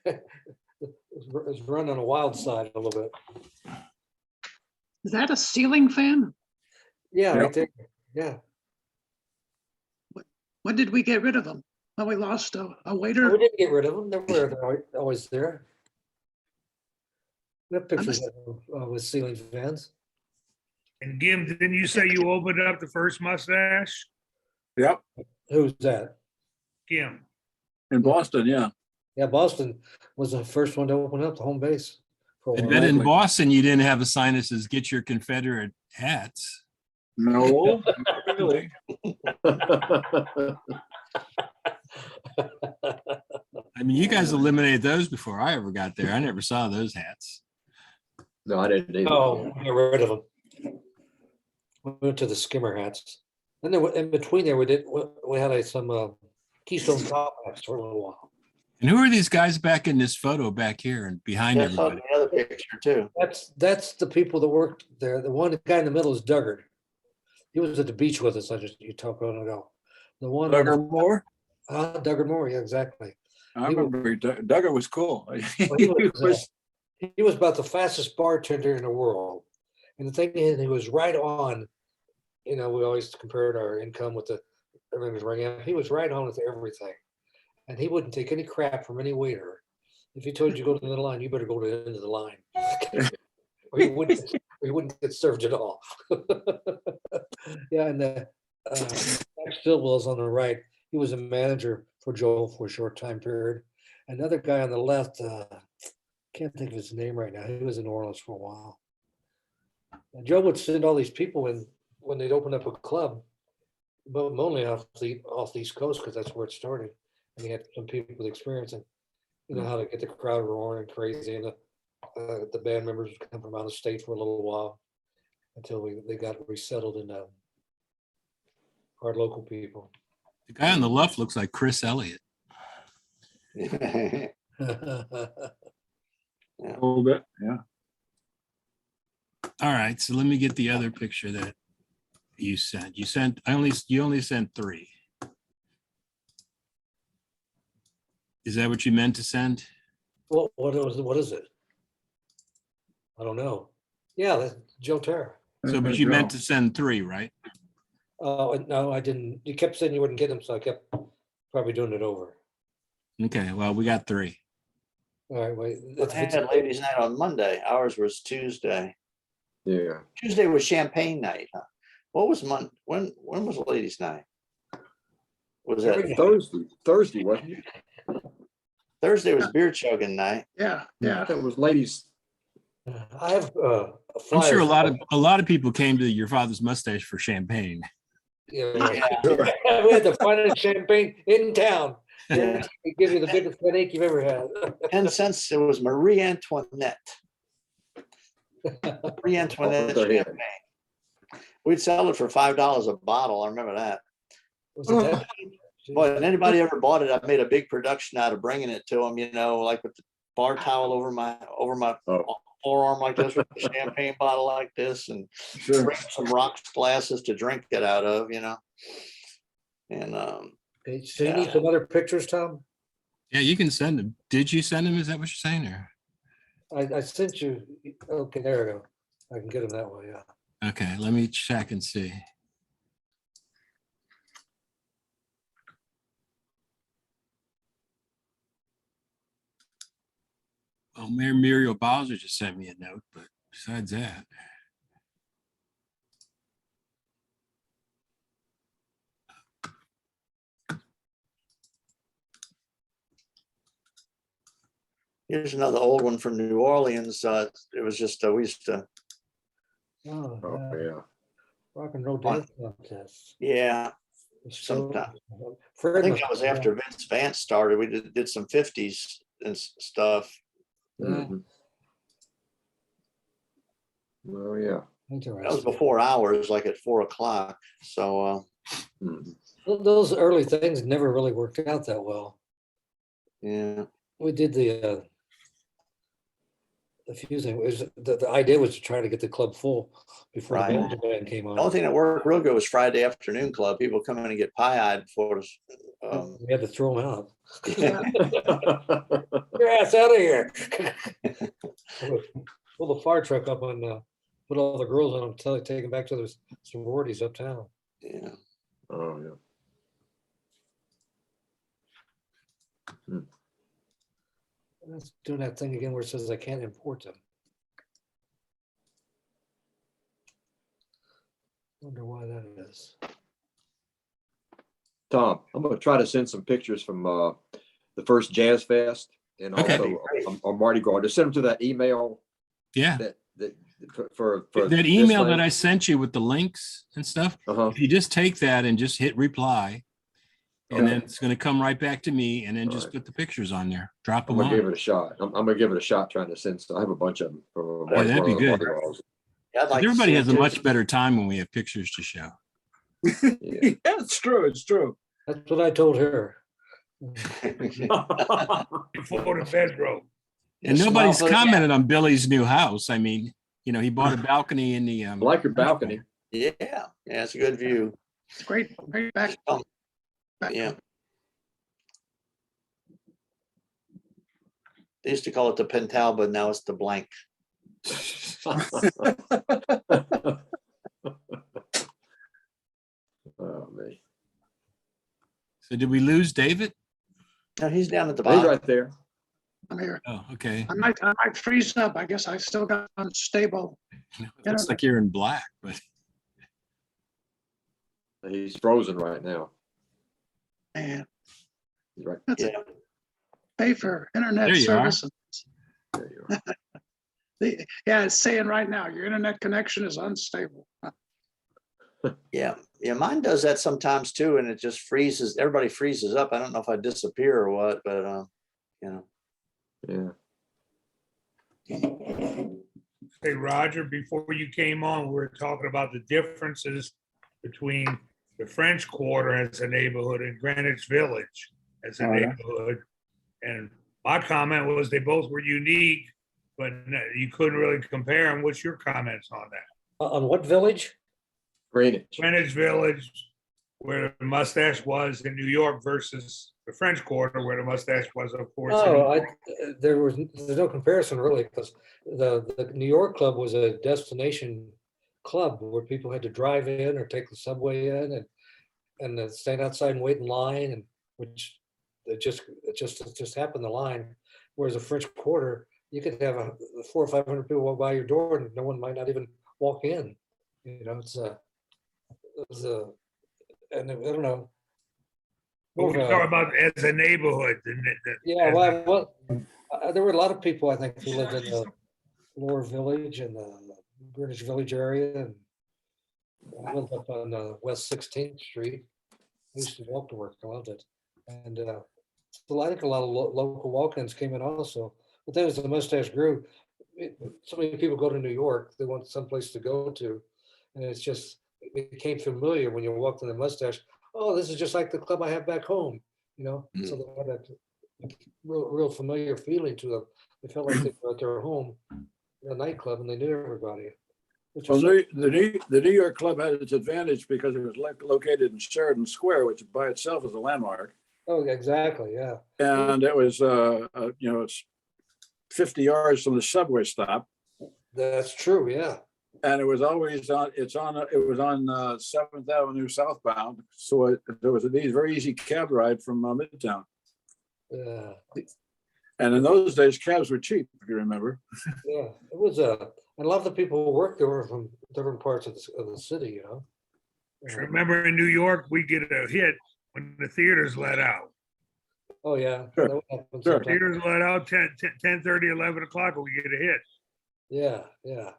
it's run on a wild side a little bit. Is that a ceiling fan? Yeah, Yep. right there. Yeah. When did we get rid of them? When we lost a Well, we waiter? didn't get rid of them. They're always there. We have pictures of them with ceiling fans. And Gim, didn't you say you opened up the first mustache? Yep, Who's that? Gim, in Boston, yeah. Yeah, Boston was the first one to open up the home base. For a I while. bet in Exactly. Boston, you didn't have a sign that says, get your Confederate hats. No, not really. I mean, you guys eliminated those before I ever got there. I never saw those hats. No, I didn't either. Oh, we got rid of them. We went to the skimmer hats. And then in between there, we had some Keystone top hats for a little while. And who are these guys back in this photo back here and behind Yeah, I saw everybody? the other picture too. That's the people that worked there. The guy in the middle is Duggard. He was at the beach with us. You talked about it ago. The one on Duggar Moore? Duggard Moore, yeah, exactly. I He was- remember Duggar was cool. Well, He he was about the fastest bartender in the world. And the thing is, he was right on. You know, we always compared our income with everything was right on. He was right on with everything. And he wouldn't take any crap from any waiter. If he told you to go to the end of the line, you better go to the end of the line. Or you wouldn't get served at all. Yeah, and Max Stillwell's on the right. He was a manager for Joel for a short time period. Another guy on the left, can't think of his name right now. He was in New Orleans for a while. And Joe would send all these people in when they'd open up a club, but mainly off the East Coast because that's where it started. And he had some people with experience and you know how to get the crowd roaring and crazy, and the band members would come from out of state for a little while until they got resettled in our local people. The guy on the left looks like Chris Elliott. a little bit, yeah. All right, so let me get the other picture that you sent. You only sent 3. Is that what you meant to send? What is it? I don't know. Yeah, that's Joe Terra. So, but you meant to send 3, right? Oh, no, I didn't. You kept saying you wouldn't get them, so I kept probably doing it over. Okay, well, we got 3. All right, wait. I had ladies' night on Monday. Ours was Tuesday. Yeah. Tuesday was champagne night, huh? What was when was ladies' night? Was Every that Thursday, wasn't it? Thursday was beer chugging night? Yeah, yeah. That was ladies. I have a I'm sure flyer. a lot of people came to your father's mustache for champagne. Yeah, right. Yeah. We had the finest champagne in town. Yeah. It gives you the biggest headache you've ever had. 10 cents. It was Marie Antoinette. Marie Antoinette Oh, yeah. champagne. We'd sell it for $5 a bottle. I remember that. Was it that? But anybody ever bought it, I made a big production out of bringing it to them, you know, like with the bar towel over my Oh. forearm like this, with a champagne bottle like this, and Sure. bring some rocks glasses to drink it out of, you know. And Okay, so you need some other pictures, Tom? Yeah, you can send them. Did you send them? Is that what you're saying? Or I sent you. Okay, there we go. I can get them that way. Yeah. okay, let me check and see. Well, Mayor Muriel Bowser just sent me a note, but besides that. here's another old one from New Orleans. It was just we used to, Oh, Oh, yeah. yeah. Rock and roll dance contest. yeah. So, Sometime. I Fred think must that was have after Vince Vance started. We did some 50s and stuff. Yeah. Mhm. Oh, yeah. That was Interesting. before hours, like at 4 o'clock. So Mhm. Those early things never really worked out that well. yeah. We did the the fusing was, the idea was to try to get the club full before the Right. Belgian band came The only on. thing that worked real good was Friday afternoon club. People come in and get pie-eyed before this. We had to throw them out. Yeah. Your ass out of here. Pull the fire truck up and put all the girls on them, take them back to the sororities uptown. Yeah. Oh, yeah. Let's do that thing again where it says I can't import them. Wonder why that is. Tom, I'm gonna try to send some pictures from the first Jazz Fest and Okay. also on Mardi Gras. Just send them to that email Yeah. that for That this email that link. I sent you with the links and stuff, Uh-huh. if you just take that and just hit reply, and Okay. then it's going to come right back to me, and then just Alright. put the pictures on there. Drop I'm them gonna give on. it a shot. I'm gonna give it a shot trying to send. I have a bunch of them. From Yeah, that'd be Mardi good. Gras. Yeah, I'd like to Everybody see has it a too. much better time when we have pictures to show. Yeah. Yeah, it's true. It's true. That's what I told her. Before the bedroom. Yeah, And smile nobody's for the- commented on Billy's new house. I mean, he bought a balcony in the I like your balcony. Yeah, yeah, it's a good view. It's great, great back. Oh, back- Yeah. They used to call it the Pentalba, now it's the blank. Oh, man. So did we lose David? No, he's down at the He's bottom. right there. I'm here. Oh, okay. I might freeze up. I guess I still got unstable. Looks like you're in black, but He's frozen right now. And He's right Yeah, pay for internet There you are. services. there. You are. Yeah, it's saying right now, your internet connection is unstable. yeah, yeah. Mine does that sometimes too, and it just freezes. Everybody freezes up. I don't know if I disappear or what, but Yeah. Hey, Roger, before you came on, we were talking about the differences between the French Quarter as a neighborhood and Greenwich Village as a Oh, yeah. neighborhood. And my comment was they both were unique, but you couldn't really compare them. What's your comments on that? On what village? Greenwich. Greenwich Village, where the mustache was in New York versus the French Quarter, where the mustache was, of course. in Oh, New York. there's no comparison really, because the New York club was a destination club where people had to drive in or take the subway in and then stand outside and wait in line, and which it just happened the line. Whereas the French Quarter, you could have 400 or 500 people walk by your door and no one might not even walk in. And I don't know. But more we of a- talk about as a neighborhood. Yeah, well, there were a lot of people, I think, who lived in the Lower Village and the Greenwich Village area, and I lived up on West 16th Street. I used to walk to work, I loved it. And so I think a lot of local walk-ins came in also. But then as the mustache grew, so many people go to New York, they want someplace to go to. And it's just, it became familiar when you walked in the mustache. Oh, this is just like the club I have back home, So they had that real familiar feeling to them. They felt like they were at their home, in a nightclub, and they knew everybody. which Well, was- the New York Club had its advantage because it was located in Sheridan Square, which by itself is a landmark. Oh, exactly, yeah. And it was, it's 50 yards from the subway stop. That's true, yeah. And it was always on, it was on 7th Avenue southbound. So there was a very easy cab ride from Midtown. Yeah, And in those days, cabs were cheap, if you remember. yeah. It was a lot of the people who worked there were from different parts of the city, Remember in New York, we get a hit when the theaters let out. Oh, yeah. Sure, that would happen sure. sometimes. Theaters let out 10:30, 11 o'clock, and we get a hit. Yeah, yeah.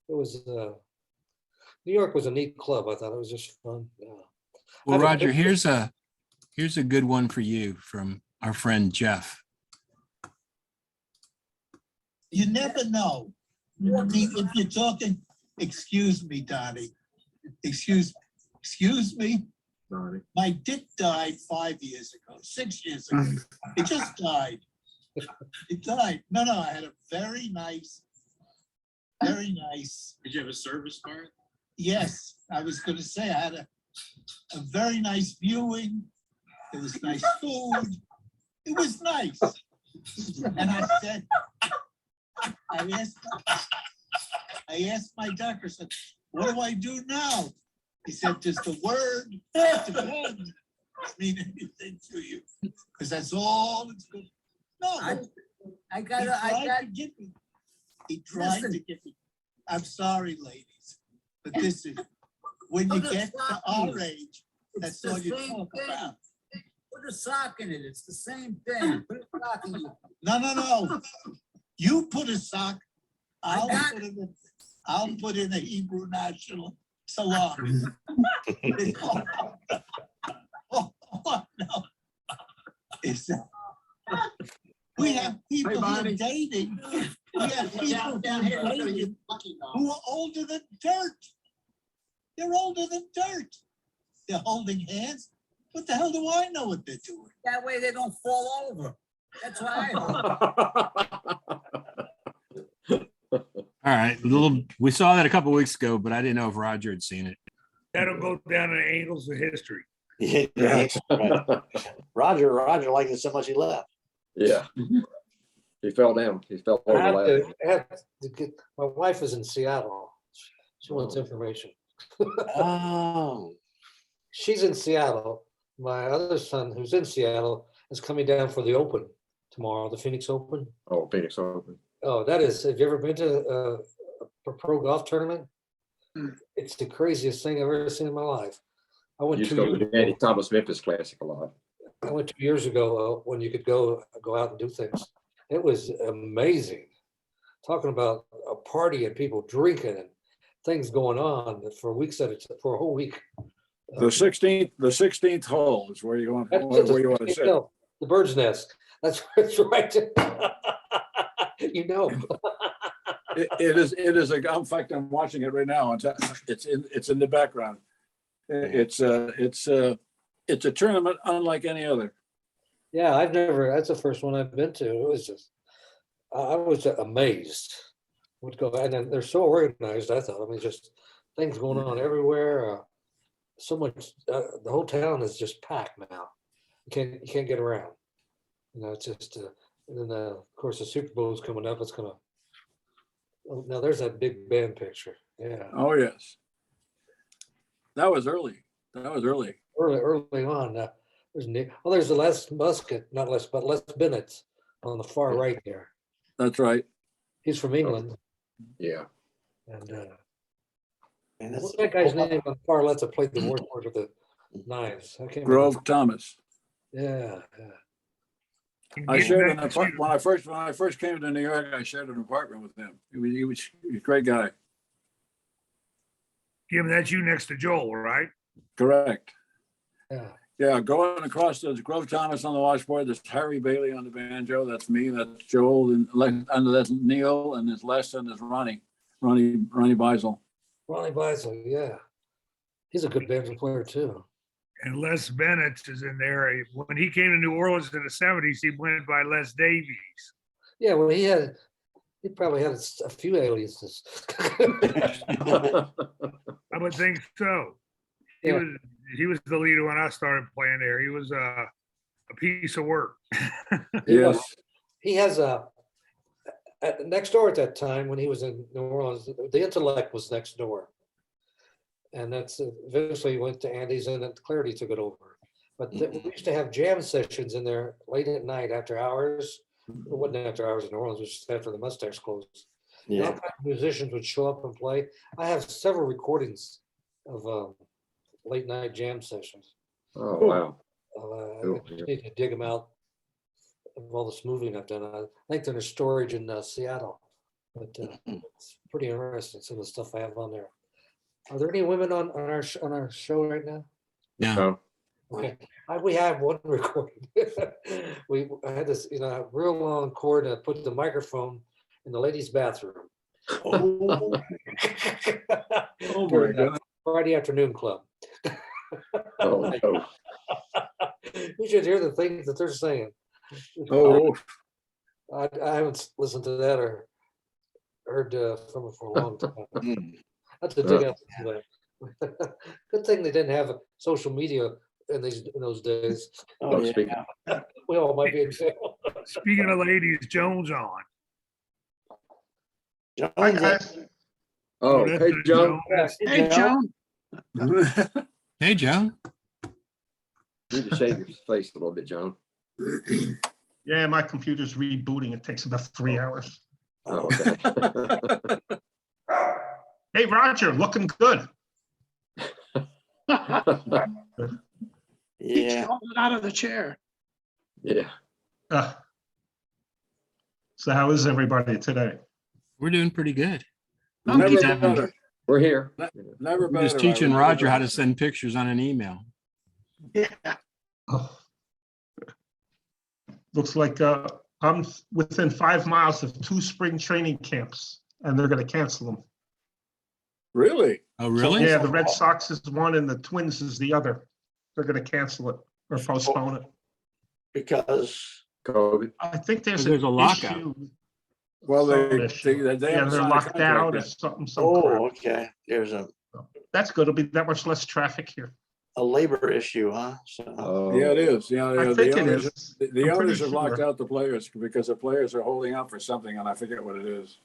It was, New York was a neat club. I thought it was just fun, yeah. well, have a Roger, picture. here's a good one for you from our friend Jeff. You never know. If you're talking, excuse me, Donnie. Excuse me. Donnie. My dick died 5 years ago, 6 years ago. It just died. It died. No, I had a very nice. Did you have a service bar? Yes, I was gonna say, I had a very nice viewing. It was nice food. It was nice. And I said, I asked my doctor, I said, what do I do now? He said, does the word depend mean anything to you? Because that's all it's good. No. I He got, tried to get me. He tried to get me. I'm sorry, ladies, but this is, when you Look at get to Floppy. our age, it's that's the all you same talk thing. about. Put a sock in it. It's the same thing. Put a sock in it. No. You put a sock, I got I'll put in a Hebrew National Salon. Oh, no. It's, we have people who are Bonnie. dating. We have people down here. who are dating who are older than dirt. They're older than dirt. They're holding hands. What the hell do I know what they're doing? That way they don't fall over. That's what I heard. All right, we saw that a couple weeks ago, but I didn't know if Roger had seen it. That'll go down in the annals of history. Yeah, right. Roger liked it so much he left. Yeah. He fell down. He fell I over have the to, ladder. I have to get, my wife is in Seattle. She wants information. Oh, She's in Seattle. My other son, who's in Seattle, is coming down for the Open tomorrow, the Phoenix Open. Oh, Phoenix Open. Oh, that is, have you ever been to a pro golf tournament? It's the craziest thing I've ever seen in my life. I went Used 2 to go years to the Danny ago. Thomas Memphis Classic a lot. I went 2 years ago when you could go out and do things. It was amazing. Talking about a party and people drinking and things going on for weeks for a whole week. The 16th hole is where you want, That's where you want to sit. no, the bird's nest. That's right. You know. It is, in fact, I'm watching it right now. It's in the background. It's a tournament unlike any other. Yeah, that's the first one I've been to. It was just, I was amazed. Would go, and then they're so organized, I thought. I mean, just things going on everywhere. So much, the whole town is just packed now. You can't get around. You know, it's just, and then of course the Super Bowl is coming up. It's gonna, oh, now there's that big band picture. Yeah, Oh, yes. That was early. early on. There's Nick, oh, there's the Les Musket, not Les, but Les Bennett on the far right there. That's right. He's from England. Yeah. And and that's what's that guy's name on the far left that played the warlord with the knives? I can't remember. Grove Thomas. Yeah. I shared an apartment when I first came to New York. I shared an apartment with him. He was a great guy. Jim, that's you next to Joel, right? Correct. Yeah. Yeah, going across, there's Grove Thomas on the washboard. There's Harry Bailey on the banjo. That's me. That's Joel. And under that's Neil, and there's Les, and there's Ronnie Beisel. Ronnie Beisel, yeah. He's a good banjo player too. And Les Bennett is in there. When he came to New Orleans in the 70s, he went by Les Davies. Yeah, well, he probably had a few aliases. I would think so. Yeah. He was the leader when I started playing there. He was a piece of work. Yes. He has next door at that time when he was in New Orleans, the Intellect was next door. And that's eventually went to Andy's and then Clarity took it over. But we used to have jam sessions in there late at night after hours. It wasn't after hours in New Orleans, it was just after the Mustache closed. And all yeah. kinds of musicians would show up and play. I have several recordings of late night jam sessions. Oh, wow. I Cool, just yeah. need to dig them out of all this moving I've done. I think they're in storage in Seattle, but it's pretty interesting, some of the stuff I have on there. Are there any women on our show right now? No, Oh, Okay, we have one recording. I had this, real long cord to put the microphone in the ladies' bathroom. Oh, During my the God. Friday afternoon club. oh, oh. You should hear the things that they're saying. Oh, I haven't listened to that or heard from it for a long time. Mm. That's a dig out. Anyway. Good thing they didn't have social media in those days. Oh, speak. yeah. We all might be in jail. Speaking of ladies, Jones on. Hi, Jones, guys. Oh, Good hey, afternoon, Joe. Yes. Hey, Joan. Hey, Joe. Need to shave your face a little bit, John. Yeah, my computer's rebooting. It takes about 3 hours. Oh, okay. Hey, Roger, looking good. He's yeah. falling out of the chair. Yeah. So how is everybody today? We're doing pretty good. Never He's having- better. We're here. Never We're better. just I teaching would never Roger how better. to send pictures on an email. Yeah. Oh. Looks like I'm within 5 miles of 2 spring training camps, and they're going to cancel them. Really? Oh, really? Yeah, the Red Sox is one and the Twins is the other. They're going to cancel it or postpone it. Because COVID. I think there's There's a an lockout. issue. Well, Some they issue. they Yeah, haven't they're signed a locked out contract or yet. something, some oh, crap. okay. There's a That's good. It'll be that much less traffic here. labor issue, huh? So Yeah, it is. Yeah, I yeah, think the it owners, is. the I'm owners pretty have locked sure. out the players because the players are holding out for something, and I forget what it is.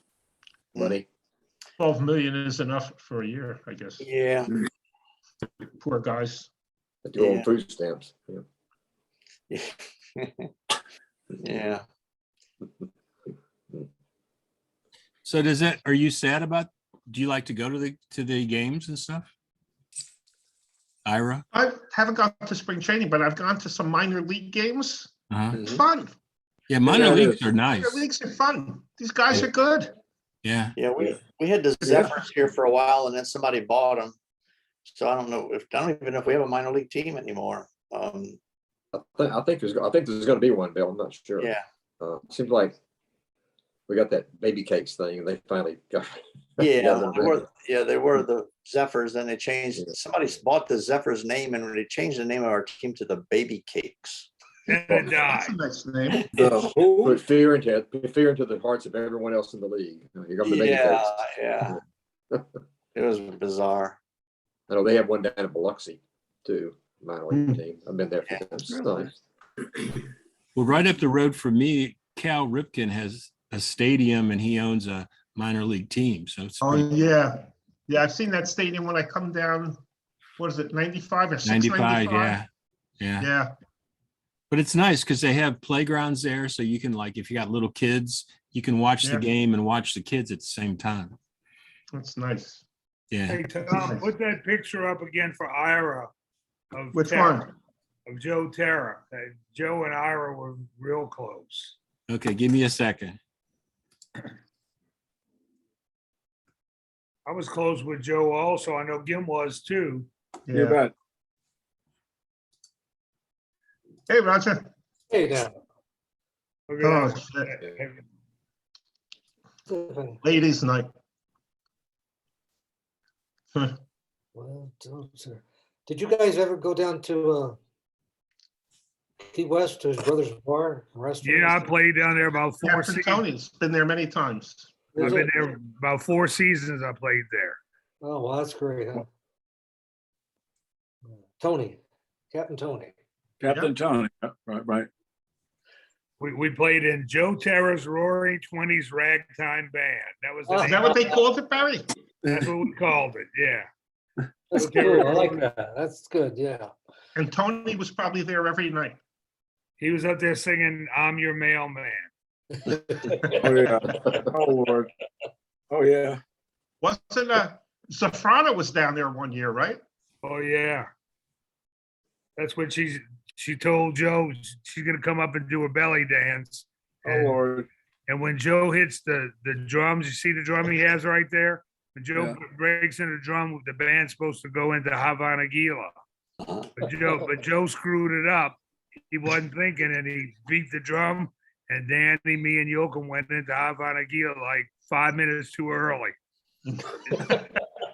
Money. 12 million is enough for a year, I guess. yeah. Poor guys. They do Yeah. on food stamps. Yeah. Yeah. So are you sad about, do you like to go to the games and stuff? Ira? I haven't gone to spring training, but I've gone to some minor league games. Uh-huh. It's Mhm. fun. Yeah, minor Yeah, it leagues is. are nice. Minor leagues are fun. These guys are good. Yeah. Yeah, we had the Zephyrs here for a while, and then somebody bought them. So I don't even know if we have a minor league team anymore. I think there's going to be one, Bill. I'm not sure. Yeah. Seems like we got that baby cakes thing and they finally got. Yeah, together. they were the Zephyrs. Then they changed. Yeah. Somebody bought the Zephyrs name, and they changed the name of our team to the Baby Cakes. And it That's died. a nice name. The who? Put fear into the hearts of everyone else in the league. Here come the baby Yeah, cakes. yeah. It was bizarre. I know they have one down in Biloxi too, minor league Hmm. team. I've been there for them. It's nice. Well, right up the road from me, Cal Ripken has a stadium and he owns a minor league team. So it's Oh, pretty- yeah. Yeah, I've seen that stadium when I come down, what is it, 95 or 95, 695? yeah. Yeah, But it's nice because they have playgrounds there. So you can, like, if you got little kids, you can watch the Yeah. game and watch the kids at the same time. that's nice. Yeah. Hey, Tom, put that picture up again for Ira. Of Which Terra, one? Of Joe Terra. Joe and Ira were real close. Okay, give me a second. I was close with Joe also. I know Gim was too. You Yeah. bet. Hey, Roger. Hey, now. Look at Oh, that. shit. Ladies' night. Huh. Well, did you guys ever go down to Key West to his brother's bar and restaurant? Yeah, I played down there about 4 Captain seasons. Tony's been there many times. I've Is been it? there about 4 seasons. I played there. Oh, well, that's great, huh? Tony, Captain Tony. Captain Tony. Yeah, right. We played in Joe Terra's Roaring Twenties Ragtime Band. That was the Oh, Is name. that what they called it, Barry? That's what we called it. Yeah. That's Okay. cool. I like that. That's good, yeah. And Tony was probably there every night. He was up there singing "I'm Your Mailman." Oh, yeah. Oh, Lord. Oh, yeah. Wasn't Zafrana was down there one year, right? Oh yeah. That's what she told Joe she's gonna come up and do a belly dance. Oh, And, Lord. and when Joe hits the drums, you see the drum he has right there? When Joe Yeah. breaks in the drum, the band's supposed to go into Havana Gila. Uh-huh. But Joe screwed it up. He wasn't thinking and he beat the drum. And Danny, me, and Yoakum went into Havana Gila like 5 minutes too early.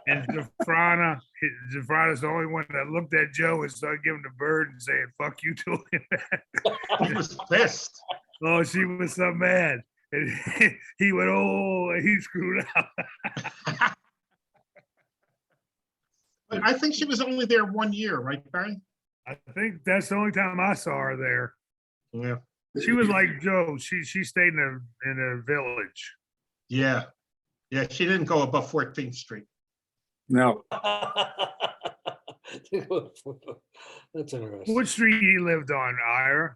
And Zafrana's the only one that looked at Joe and started giving the bird and saying, "Fuck you" to him. He was pissed. Oh, she was so mad. And he went, oh, and he screwed up. But I think she was only there 1 year, right, Barry? I think that's the only time I saw her there. Yeah. She was like Joe. She stayed in a village. Yeah. Yeah, she didn't go above 14th Street. No, That's interesting. What street he lived on, Ira?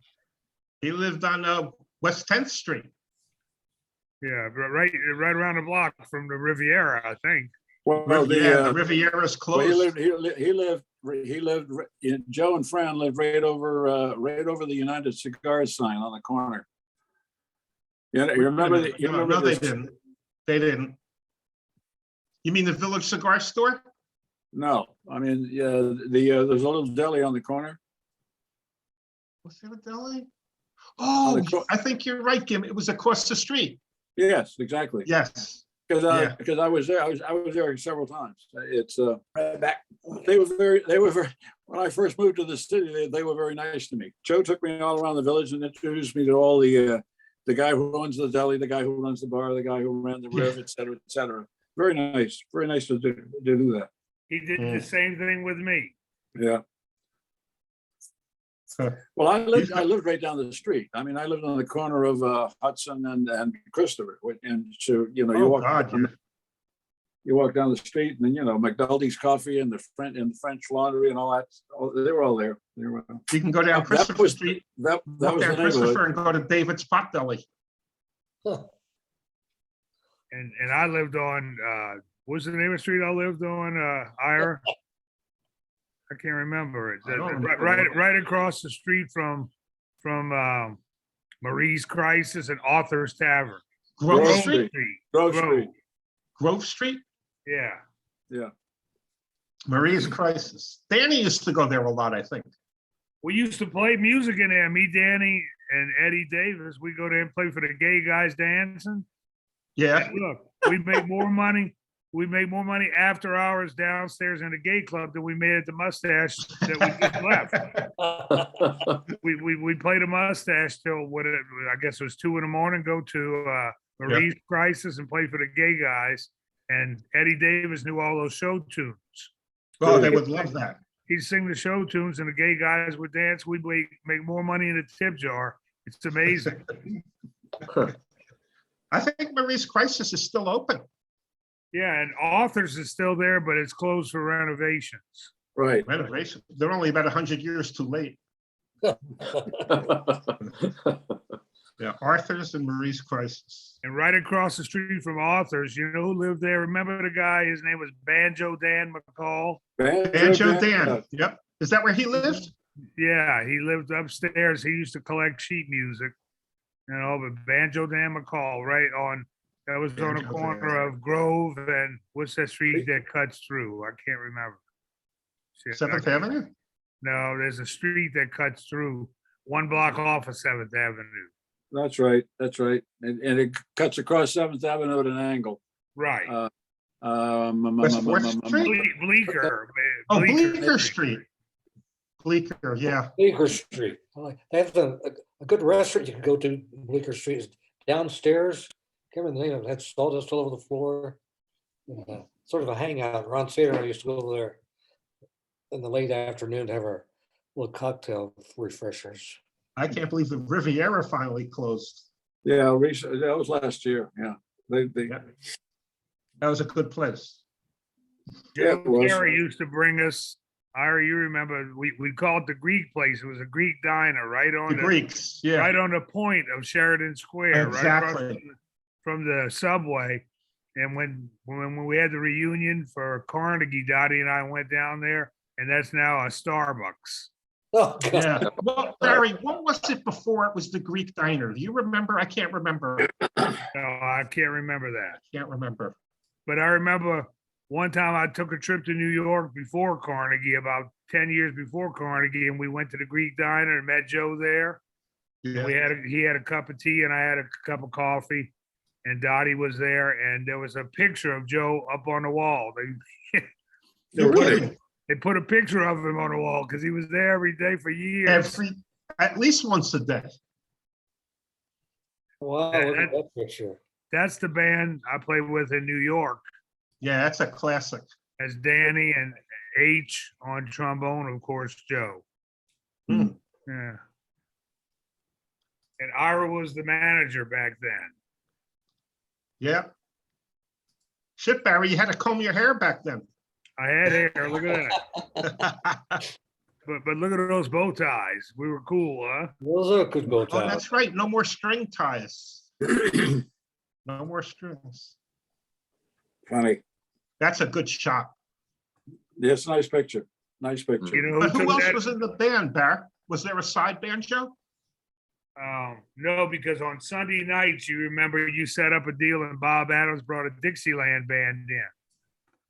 He lived on West 10th Street. Yeah, right around the block from the Riviera, I think. well, Yeah, the the, Riviera's well, closed. Joe and Fran lived right over the United Cigars sign on the corner. You remember, you No, remember they this? didn't. They didn't. You mean the Village Cigar Store? No, I mean, yeah, there's a little deli on the corner. Was there a deli? Oh, co- I think you're right, Kim. It was across the street. Yes, exactly. Yes. Because Yeah. because I was there, I was there several times. It's right back. They were very. When I first moved to the city, they were very nice to me. Joe took me all around the village and introduced me to all the guy who runs the deli, the guy who runs the bar, the guy who ran the riv, et cetera, et cetera. Very nice to do that. He did Mm. the same thing with me. Yeah. Huh. Well, I lived right down the street. I mean, I lived on the corner of Hudson and Christopher. And so, you know, Oh, God, yeah. you walk down the street and then, you know, McDulty's Coffee and the French Laundry and all that. They were all there. They were, You can go down that Christopher was, Street, that walk was the down Christopher neighborhood. and go to David's Pot Deli. And I lived on what's the name of the street I lived on, Ira? I can't remember it. I don't remember. Right across the street from Marie's Crisis and Author's Tavern. Grove Grove Street? Street. Grove Street. Grove Street? Yeah. Yeah. Maria's Crisis. Danny used to go there a lot, I think. We used to play music in there. Me, Danny, and Eddie Davis. We go there and play for the gay guys dancing. Yeah. And look, we make more money. We make more money after hours downstairs in the gay club than we made at the Mustache that we just left. We played a Mustache till what I guess it was 2 a.m. Go to Marie's Crisis and play for the gay guys. And Eddie Davis knew all those show tunes. Oh, they would love that. He'd sing the show tunes and the gay guys would dance. We'd make more money in the tip jar. It's amazing. I think Marie's Crisis is still open. Yeah, and Authors is still there, but it's closed for renovations. Right. Renovation. They're only about 100 years too late. Yeah, Arthur's and Marie's Crisis. And right across the street from Authors, you know who lived there? Remember the guy? His name was Banjo Dan McCall. Banjo Dan. Yep. Is that where he lived? Yeah, he lived upstairs. He used to collect sheet music. You know, but Banjo Dan McCall, that was on the Banjo corner Dan. of Grove and what's that street that cuts through? I can't remember. Shit, 7th Avenue? No, there's a street that cuts through 1 block off of 7th Avenue. That's right. That's right. And it cuts across 7th Avenue at an angle. Right. West 4th Street? Bleecker. Oh, Bleecker Street. Bleecker, yeah. Bleecker Street. They have a good restaurant you can go to. Bleecker Street is downstairs. Can't remember the name of it. Had sawdust all over the floor. Sort of a hangout. Ron Sater and I used to go over there in the late afternoon to have our little cocktail refreshers. I can't believe the Riviera finally closed. Yeah, that was last year. Yeah. Yeah. That was a good place. Yeah, Joe it was. Carey used to bring us, Ira, you remember, we called it the Greek place. It was a Greek diner right on The Greeks, yeah. right on the point of Sheridan Square, right across Exactly. from the subway. And when we had the reunion for Carnegie, Dottie and I went down there, and that's now a Starbucks. Oh, God. Yeah. Well, Barry, what was it before it was the Greek diner? Do you remember? I can't remember. No, I can't remember that. Can't remember. But I remember one time I took a trip to New York before Carnegie, about 10 years before Carnegie, and we went to the Greek diner and met Joe there. Yeah. He had a cup of tea and I had a cup of coffee, and Dottie was there, and there was a picture of Joe up on the wall. You're kidding. They put a picture of him on the wall because he was there every day for years. At least once a day. Wow, look at that picture. That's the band I played with in New York Yeah, that's a classic. as Danny and H on trombone, of course, Joe. Hmm. Yeah. And Ira was the manager back then. Yeah. Shit, Barry, you had to comb your hair back then. I had hair. Look at that. But look at those bow ties. We were cool, huh? Those are good bow Oh, ties. that's right. No more string ties. No more strings. Funny. That's a good shot. Yes, nice picture. Nice picture. You know But who who took else that? was in the band, Barry? Was there a side banjo? No, because on Sunday nights, you remember you set up a deal and Bob Adams brought a Dixieland band in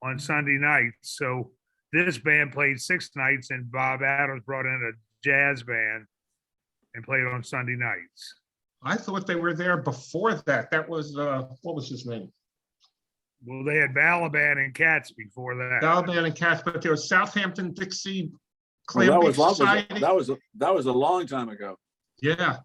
on Sunday nights. So this band played 6 nights and Bob Adams brought in a jazz band and played on Sunday nights. I thought they were there before that. That was, what was his name? Well, they had Balaban and Cats before that. Balaban and Cats, but there was Southampton Dixie Well, Clam Beach Society. that was a long time ago. Yeah,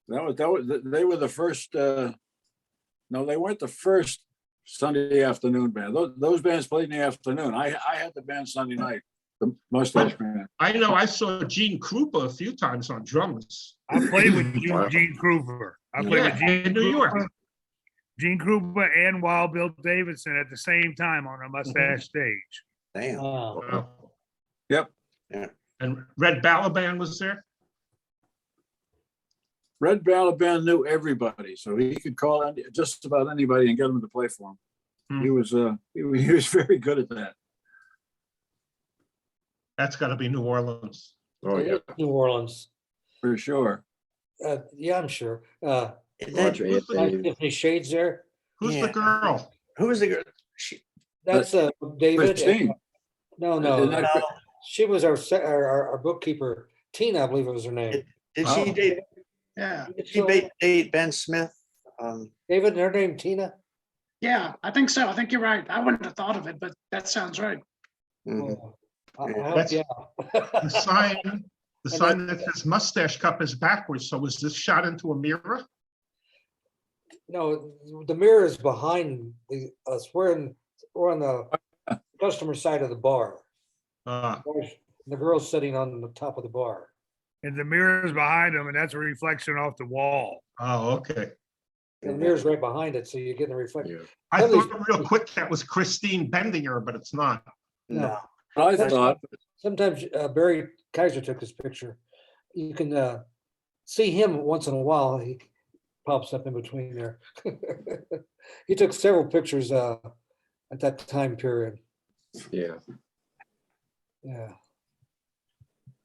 They were the first, no, they weren't the first Sunday afternoon band. Those bands played in the afternoon. I had the band Sunday night, the Mustache Band. I know. I saw Gene Krupa a few times on drums. I played with Wow. Gene Kruger. I played Yeah, with Gene in New York. Kruger, Gene Kruger and Wild Bill Davidson at the same time on a Mustache stage. Damn. Wow. Wow. Yep. And Red Balaban was there. Red Balaban knew everybody, so he could call just about anybody and get them to play for him. Hmm. He was very good at that. That's got to be New Orleans. Oh, yeah. New Orleans. For sure. Yeah, I'm sure. Isn't that- Roger Anthony. Tiffany Shades there. Who's Yeah. the girl? Who was the girl? She, That's David. Christine. No, Isn't no, that- she was our bookkeeper. Tina, I believe it was her name. Did Oh. she date, Yeah, did she date Ben Smith? David, her name Tina. yeah, I think so. I think you're right. I wouldn't have thought of it, but that sounds right. Mhm. Oh, I Yeah. hope, That's- yeah. The sign that says Mustache Cup is backwards. So was this shot into a mirror? No, the mirror is behind us. We're on the customer side of the bar. The girl's sitting on the top of the bar. And the mirror's behind them, and that's a reflection off the wall. Oh, okay. And the mirror's right behind it, so you get the reflection. Yeah. I At least- thought real quick that was Christine Bendinger, but it's not. No. I thought, Sometimes Barry Kaiser took his picture. You can see him once in a while. He pops up in between there. He took several pictures at that time period. Yeah. Yeah,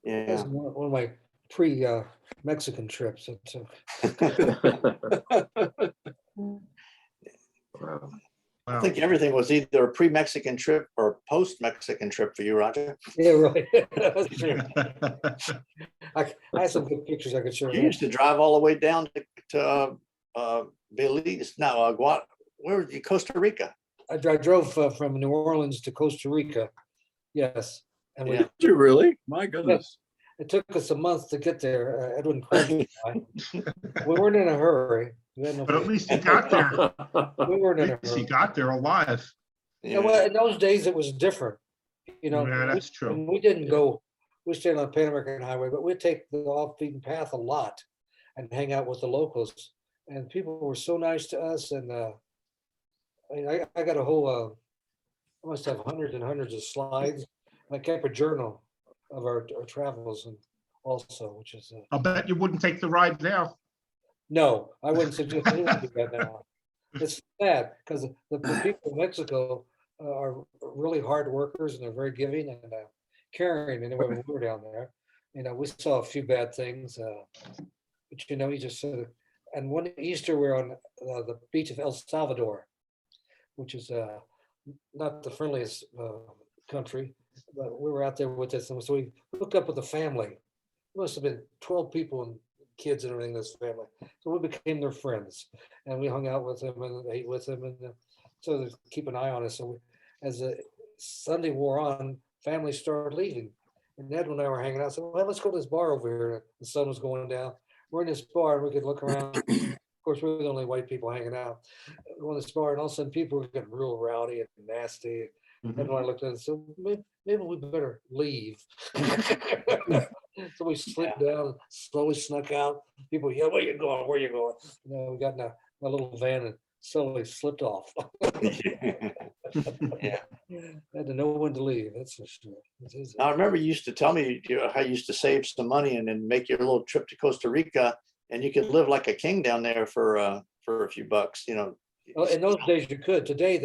Yeah. that's one of my pre-Mexican trips. Wow. I Wow. think everything was either a pre-Mexican trip or post-Mexican trip for you, Roger. Yeah, right. That's true. I had some good pictures I could show You you. used to drive all the way down to Belize, no, where was you, Costa Rica? I drove from New Orleans to Costa Rica. Yes. And Yeah. did you really? My goodness. it took us a month to get there. Edwin Crunch and I. We weren't in a hurry. We had no- But at least he got there. we weren't in a At least he hurry. got there alive. Yeah, well, in those days, it was different. You know, Yeah, that's true. and we didn't go, we stayed on Pan American Highway, but we'd take the off-beaten path a lot and hang out with the locals. And people were so nice to us. And I mean, I got a whole, I must have hundreds and hundreds of slides. And I kept a journal of our travels and also, which is, I'll bet you wouldn't take the ride now. no, I wouldn't suggest anyone do that now. It's sad because the people in Mexico are really hard workers and they're very giving and caring. And when we were down there, you know, we saw a few bad things, but you know, you just sort of. And one Easter, we're on the beach of El Salvador, which is not the friendliest country, but we were out there with this, and so we hooked up with a family. Must have been 12 people and kids and everything in this family. So we became their friends, and we hung out with them and ate with them, and so they keep an eye on us. So as the Sunday wore on, families started leaving, and Edwin and I were hanging out. So well, let's go to this bar over here. The sun was going down. We're in this bar, and we could look around. Of course, we're the only white people hanging out. Going to this bar, and all of a sudden people were getting real rowdy and nasty. And when I looked at it, so maybe we better leave. So we slipped down, slowly snuck out. People yell, "Where you going? Where you going?" You know, we got in a little van and slowly slipped off. Yeah. Had to know when to leave, that's for sure. It is- I remember you used to tell me how you used to save some money and then make your little trip to Costa Rica, and you could live like a king down there for a few bucks, you know. Oh, in those days you could. Today,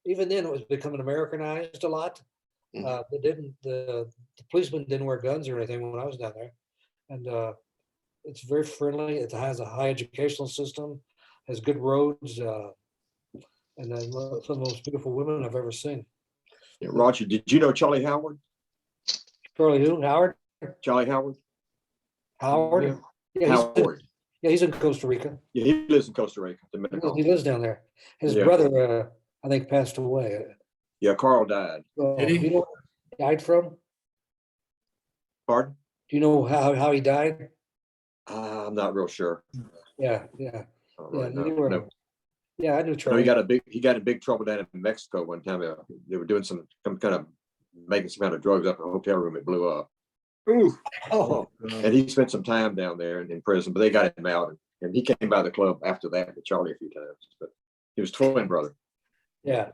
even then it was becoming Americanized a lot. Mhm. The policemen didn't wear guns or anything when I was down there. And it's very friendly. It has a high educational system, has good roads, and then some of the most beautiful women I've ever seen. Yeah, Roger, did you know Charlie Howard? Charlie who? Howard? Charlie Howard? Howard? Yeah. Yeah, Howard. he's in Costa Rica. Yeah, he lives in Costa Rica, He Dominican. lives down there. His Yeah. brother, I think, passed away. Yeah, Carl died. Did he? Do you know where he died from? Pardon? Do you know how he died? I'm not real sure. Yeah. I don't Yeah, really know. you were- No. Yeah, I knew No, Charlie. he got in big trouble down in Mexico one time. They were doing some kind of making some kind of drugs up in a hotel room. It blew up. Oh, And he spent some time down there in prison, but they got him out. And he came by the club after that with Charlie a few times. But he was twin brother. yeah.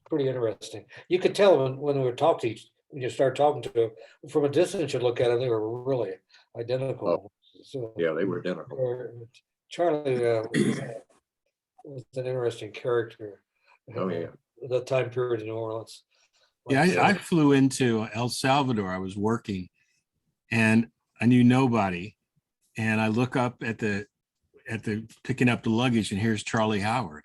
Pretty interesting. You could tell when we were talking, when you start talking to them, from a distance, you look at them, they were really identical. So, Yeah, they were identical. Charlie was an interesting character. Oh, yeah. The time period in New Orleans. Yeah, I flew into El Salvador. I was working and I knew nobody. And I look up at the picking up the luggage and here's Charlie Howard.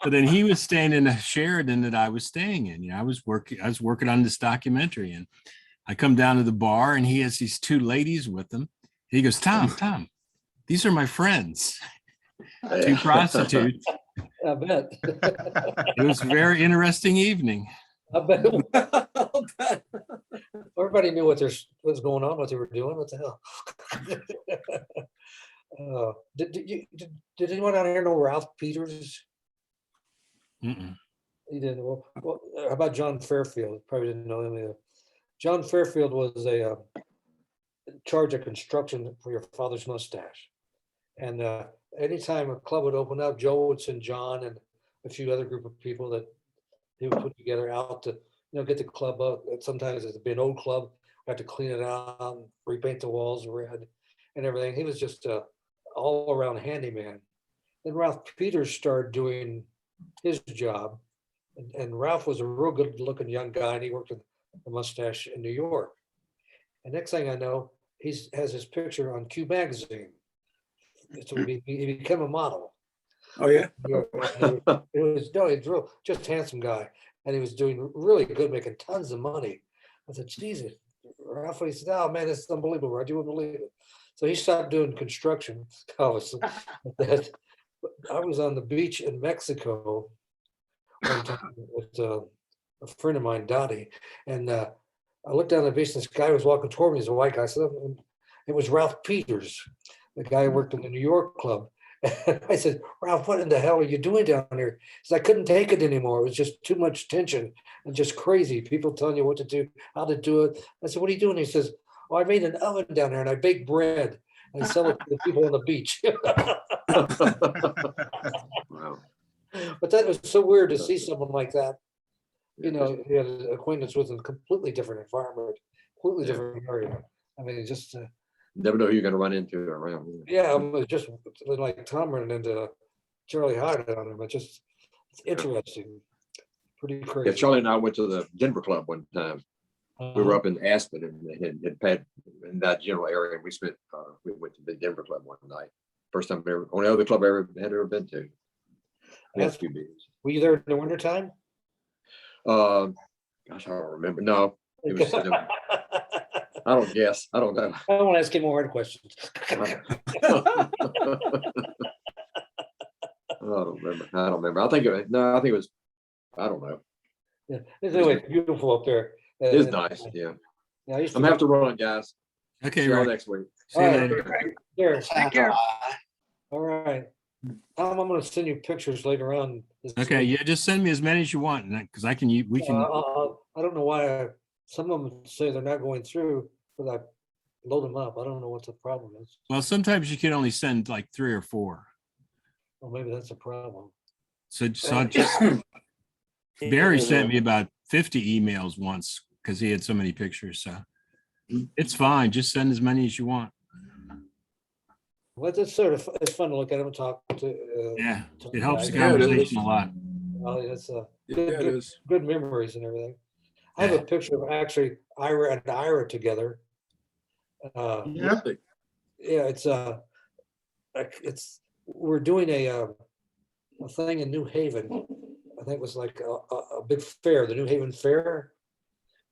So then he was staying in a Sheraton that I was staying in. You know, I was working on this documentary and I come down to the bar and he has these two ladies with him. He goes, Tom, these are my friends, two prostitutes. I bet. It was a very interesting evening. I bet. Everybody knew what was going on, what they were doing. What the hell? Did anyone out here know Ralph Peters? Mm-mm. He didn't. Well, how about John Fairfield? Probably didn't know him either. John Fairfield was in charge of construction for your father's mustache. And anytime a club would open up, Joe would send John and a few other group of people that he would put together out to, get the club up. And sometimes it'd be an old club, we had to clean it out, and repaint the walls red and everything. He was just a all around handyman. Then Ralph Peters started doing his job. And Ralph was a real good looking young guy, and he worked at the Mustache in New York. And next thing I know, he has his picture on Q Magazine. So he became a model. Oh, yeah. It was real, just handsome guy, and he was doing really good, making tons of money. I said, Jesus, Ralph. He said, "Oh man, this is unbelievable, Rod. You wouldn't believe it." So he stopped doing construction. Obviously, I was on the beach in Mexico one time with a friend of mine, Dottie, and I looked down the beach, and this guy was walking toward me. He's a white guy. So it was Ralph Peters, the guy who worked in the New York club. And I said, "Ralph, what in the hell are you doing down here?" He said, "I couldn't take it anymore. It was just too much tension and just crazy. People telling you what to do, how to do it." I said, "What are you doing?" He says, "Oh, I made an oven down there and I bake bread and I sell it to the people on the beach." Wow. But that was so weird to see someone like that. He had an acquaintance with a completely different environment, completely Yeah. different area. I mean, just, Never know who you're going to run into around. yeah, it was just like Tom running into Charlie Hyde on him. It's interesting. Pretty crazy. Yeah, Charlie and I went to the Denver Club one time. We were up in Aspen and had in that general area. We went to the Denver Club one night. First time only other club I had ever been to. We had a few beers. Were you there in the wintertime? Gosh, I don't remember. No, it was. I don't guess. I don't know. I don't want to ask you more hard questions. I don't remember. I think it was. I don't know. Yeah, it's anyway beautiful up there. It is nice. Yeah. Yeah, I used I'm gonna have to run, guys. Okay, See y'all Rick. next week. See you All right. later. Here, Take care. all right. Tom, I'm gonna send you pictures later on. this Okay, week. yeah, just send me as many as you want, because I can, we can, I don't know why, some of them say they're not going through, but I load them up. I don't know what the problem is. well, sometimes you can only send like 3 or 4. Or maybe that's a problem. So just, Barry sent me about 50 emails once because he had so many pictures, so it's fine. Just send as many as you want. Well, it's sort of, it's fun to look at them and talk to. Yeah, to it helps the guys. conversation a lot. It's Yeah, good, it good, is. good memories and everything. I have a picture of actually Ira and Ira together. Yeah, Really? Yeah, we're doing a thing in New Haven. I think it was like a big fair, the New Haven Fair.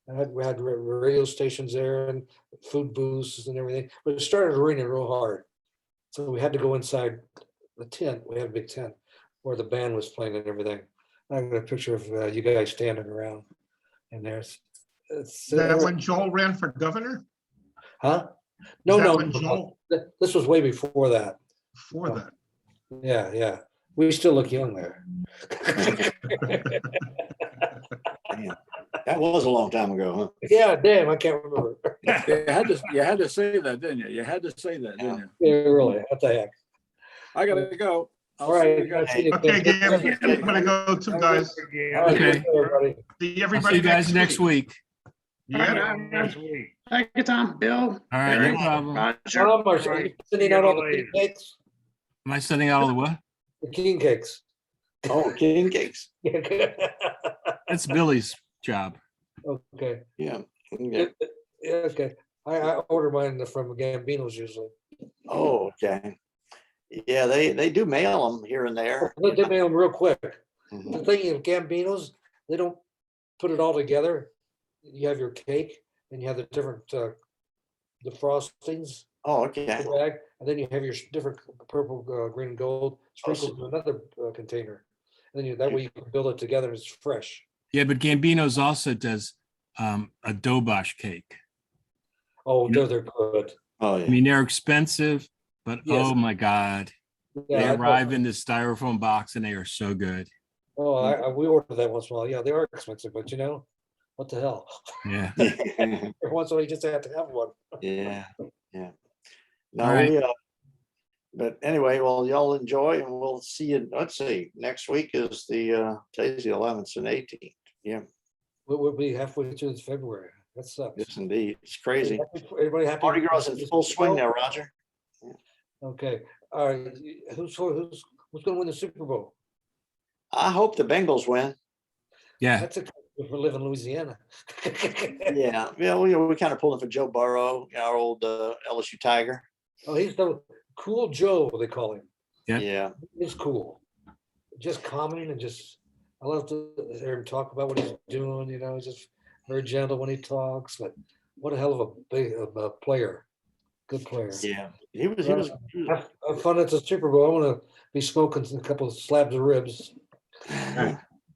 We had radio stations there and food booths and everything, but it started raining real hard. So we had to go inside the tent. We had a big tent where the band was playing and everything. I got a picture of you guys standing around and there's, is that when Joel ran for governor? huh? No, Is that no, when no, Joel- this was way before that. Before that. Yeah, yeah. We still look young there. That was a long time ago, huh? Yeah, damn, I can't remember. You had to say that, didn't you? You had to say that, didn't you? Yeah, really, what the heck? I gotta go. I'll All see right. you guys. I'll see you Okay, again. Gam, I'm gonna go too, guys. All right, Okay. take care, everybody. See I'll everybody see you guys next week. Yeah, Next week. Thank you, Tom, Bill. All right, no Eric, problem. Am Roger. Tom, are you Right. sending out all the king cakes? I sending out all the what? The king cakes. Oh, king cakes. That's Billy's job. Okay, Yeah. Okay. yeah, okay. I order mine from Gambino's usually. Oh, okay. Yeah, they do mail them here and there. They mail them real quick. Mhm. The thing of Gambino's, they don't put it all together. You have your cake and you have the different, the frostings, Oh, okay. the bag, and then you have your different purple, green, and gold sprinkled in another container. And then that way you can build it together and it's fresh. Yeah, but Gambino's also does a Dobosh cake. Oh, they're good. Oh, I yeah. mean, they're expensive, but Yes. oh my God, they Yeah, arrive in this styrofoam box and they are so good. we order that once in a while. Yeah, they are expensive, but you know, what the hell? Yeah. Every once in a while, you just have to have one. Yeah, yeah. No, All right. but anyway, well, y'all enjoy and we'll see you, let's see, next week is today's the 11th and 18th. Yeah, We'll be halfway through February. That sucks. yes, indeed. It's crazy. Everybody happy? Party girls in full swing there, Roger. Okay, all right. Who's gonna win the Super Bowl? I hope the Bengals win. Yeah. That's if we live in Louisiana. Yeah, we kind of pulled it for Joe Burrow, our old LSU Tiger. Oh, he's the cool Joe, they call him. Yeah. Yeah, He's cool. Just calming and just, I love to hear him talk about what he's doing, you know, just very gentle when he talks, but what a hell of a big of a player. Good player. yeah. He was. Have fun at the Super Bowl. I'm gonna be smoking a couple of slabs of ribs.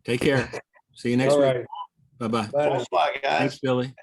Take care. See you next All week. right. Bye-bye. Bye now. Bye, guys. Thanks, Billy.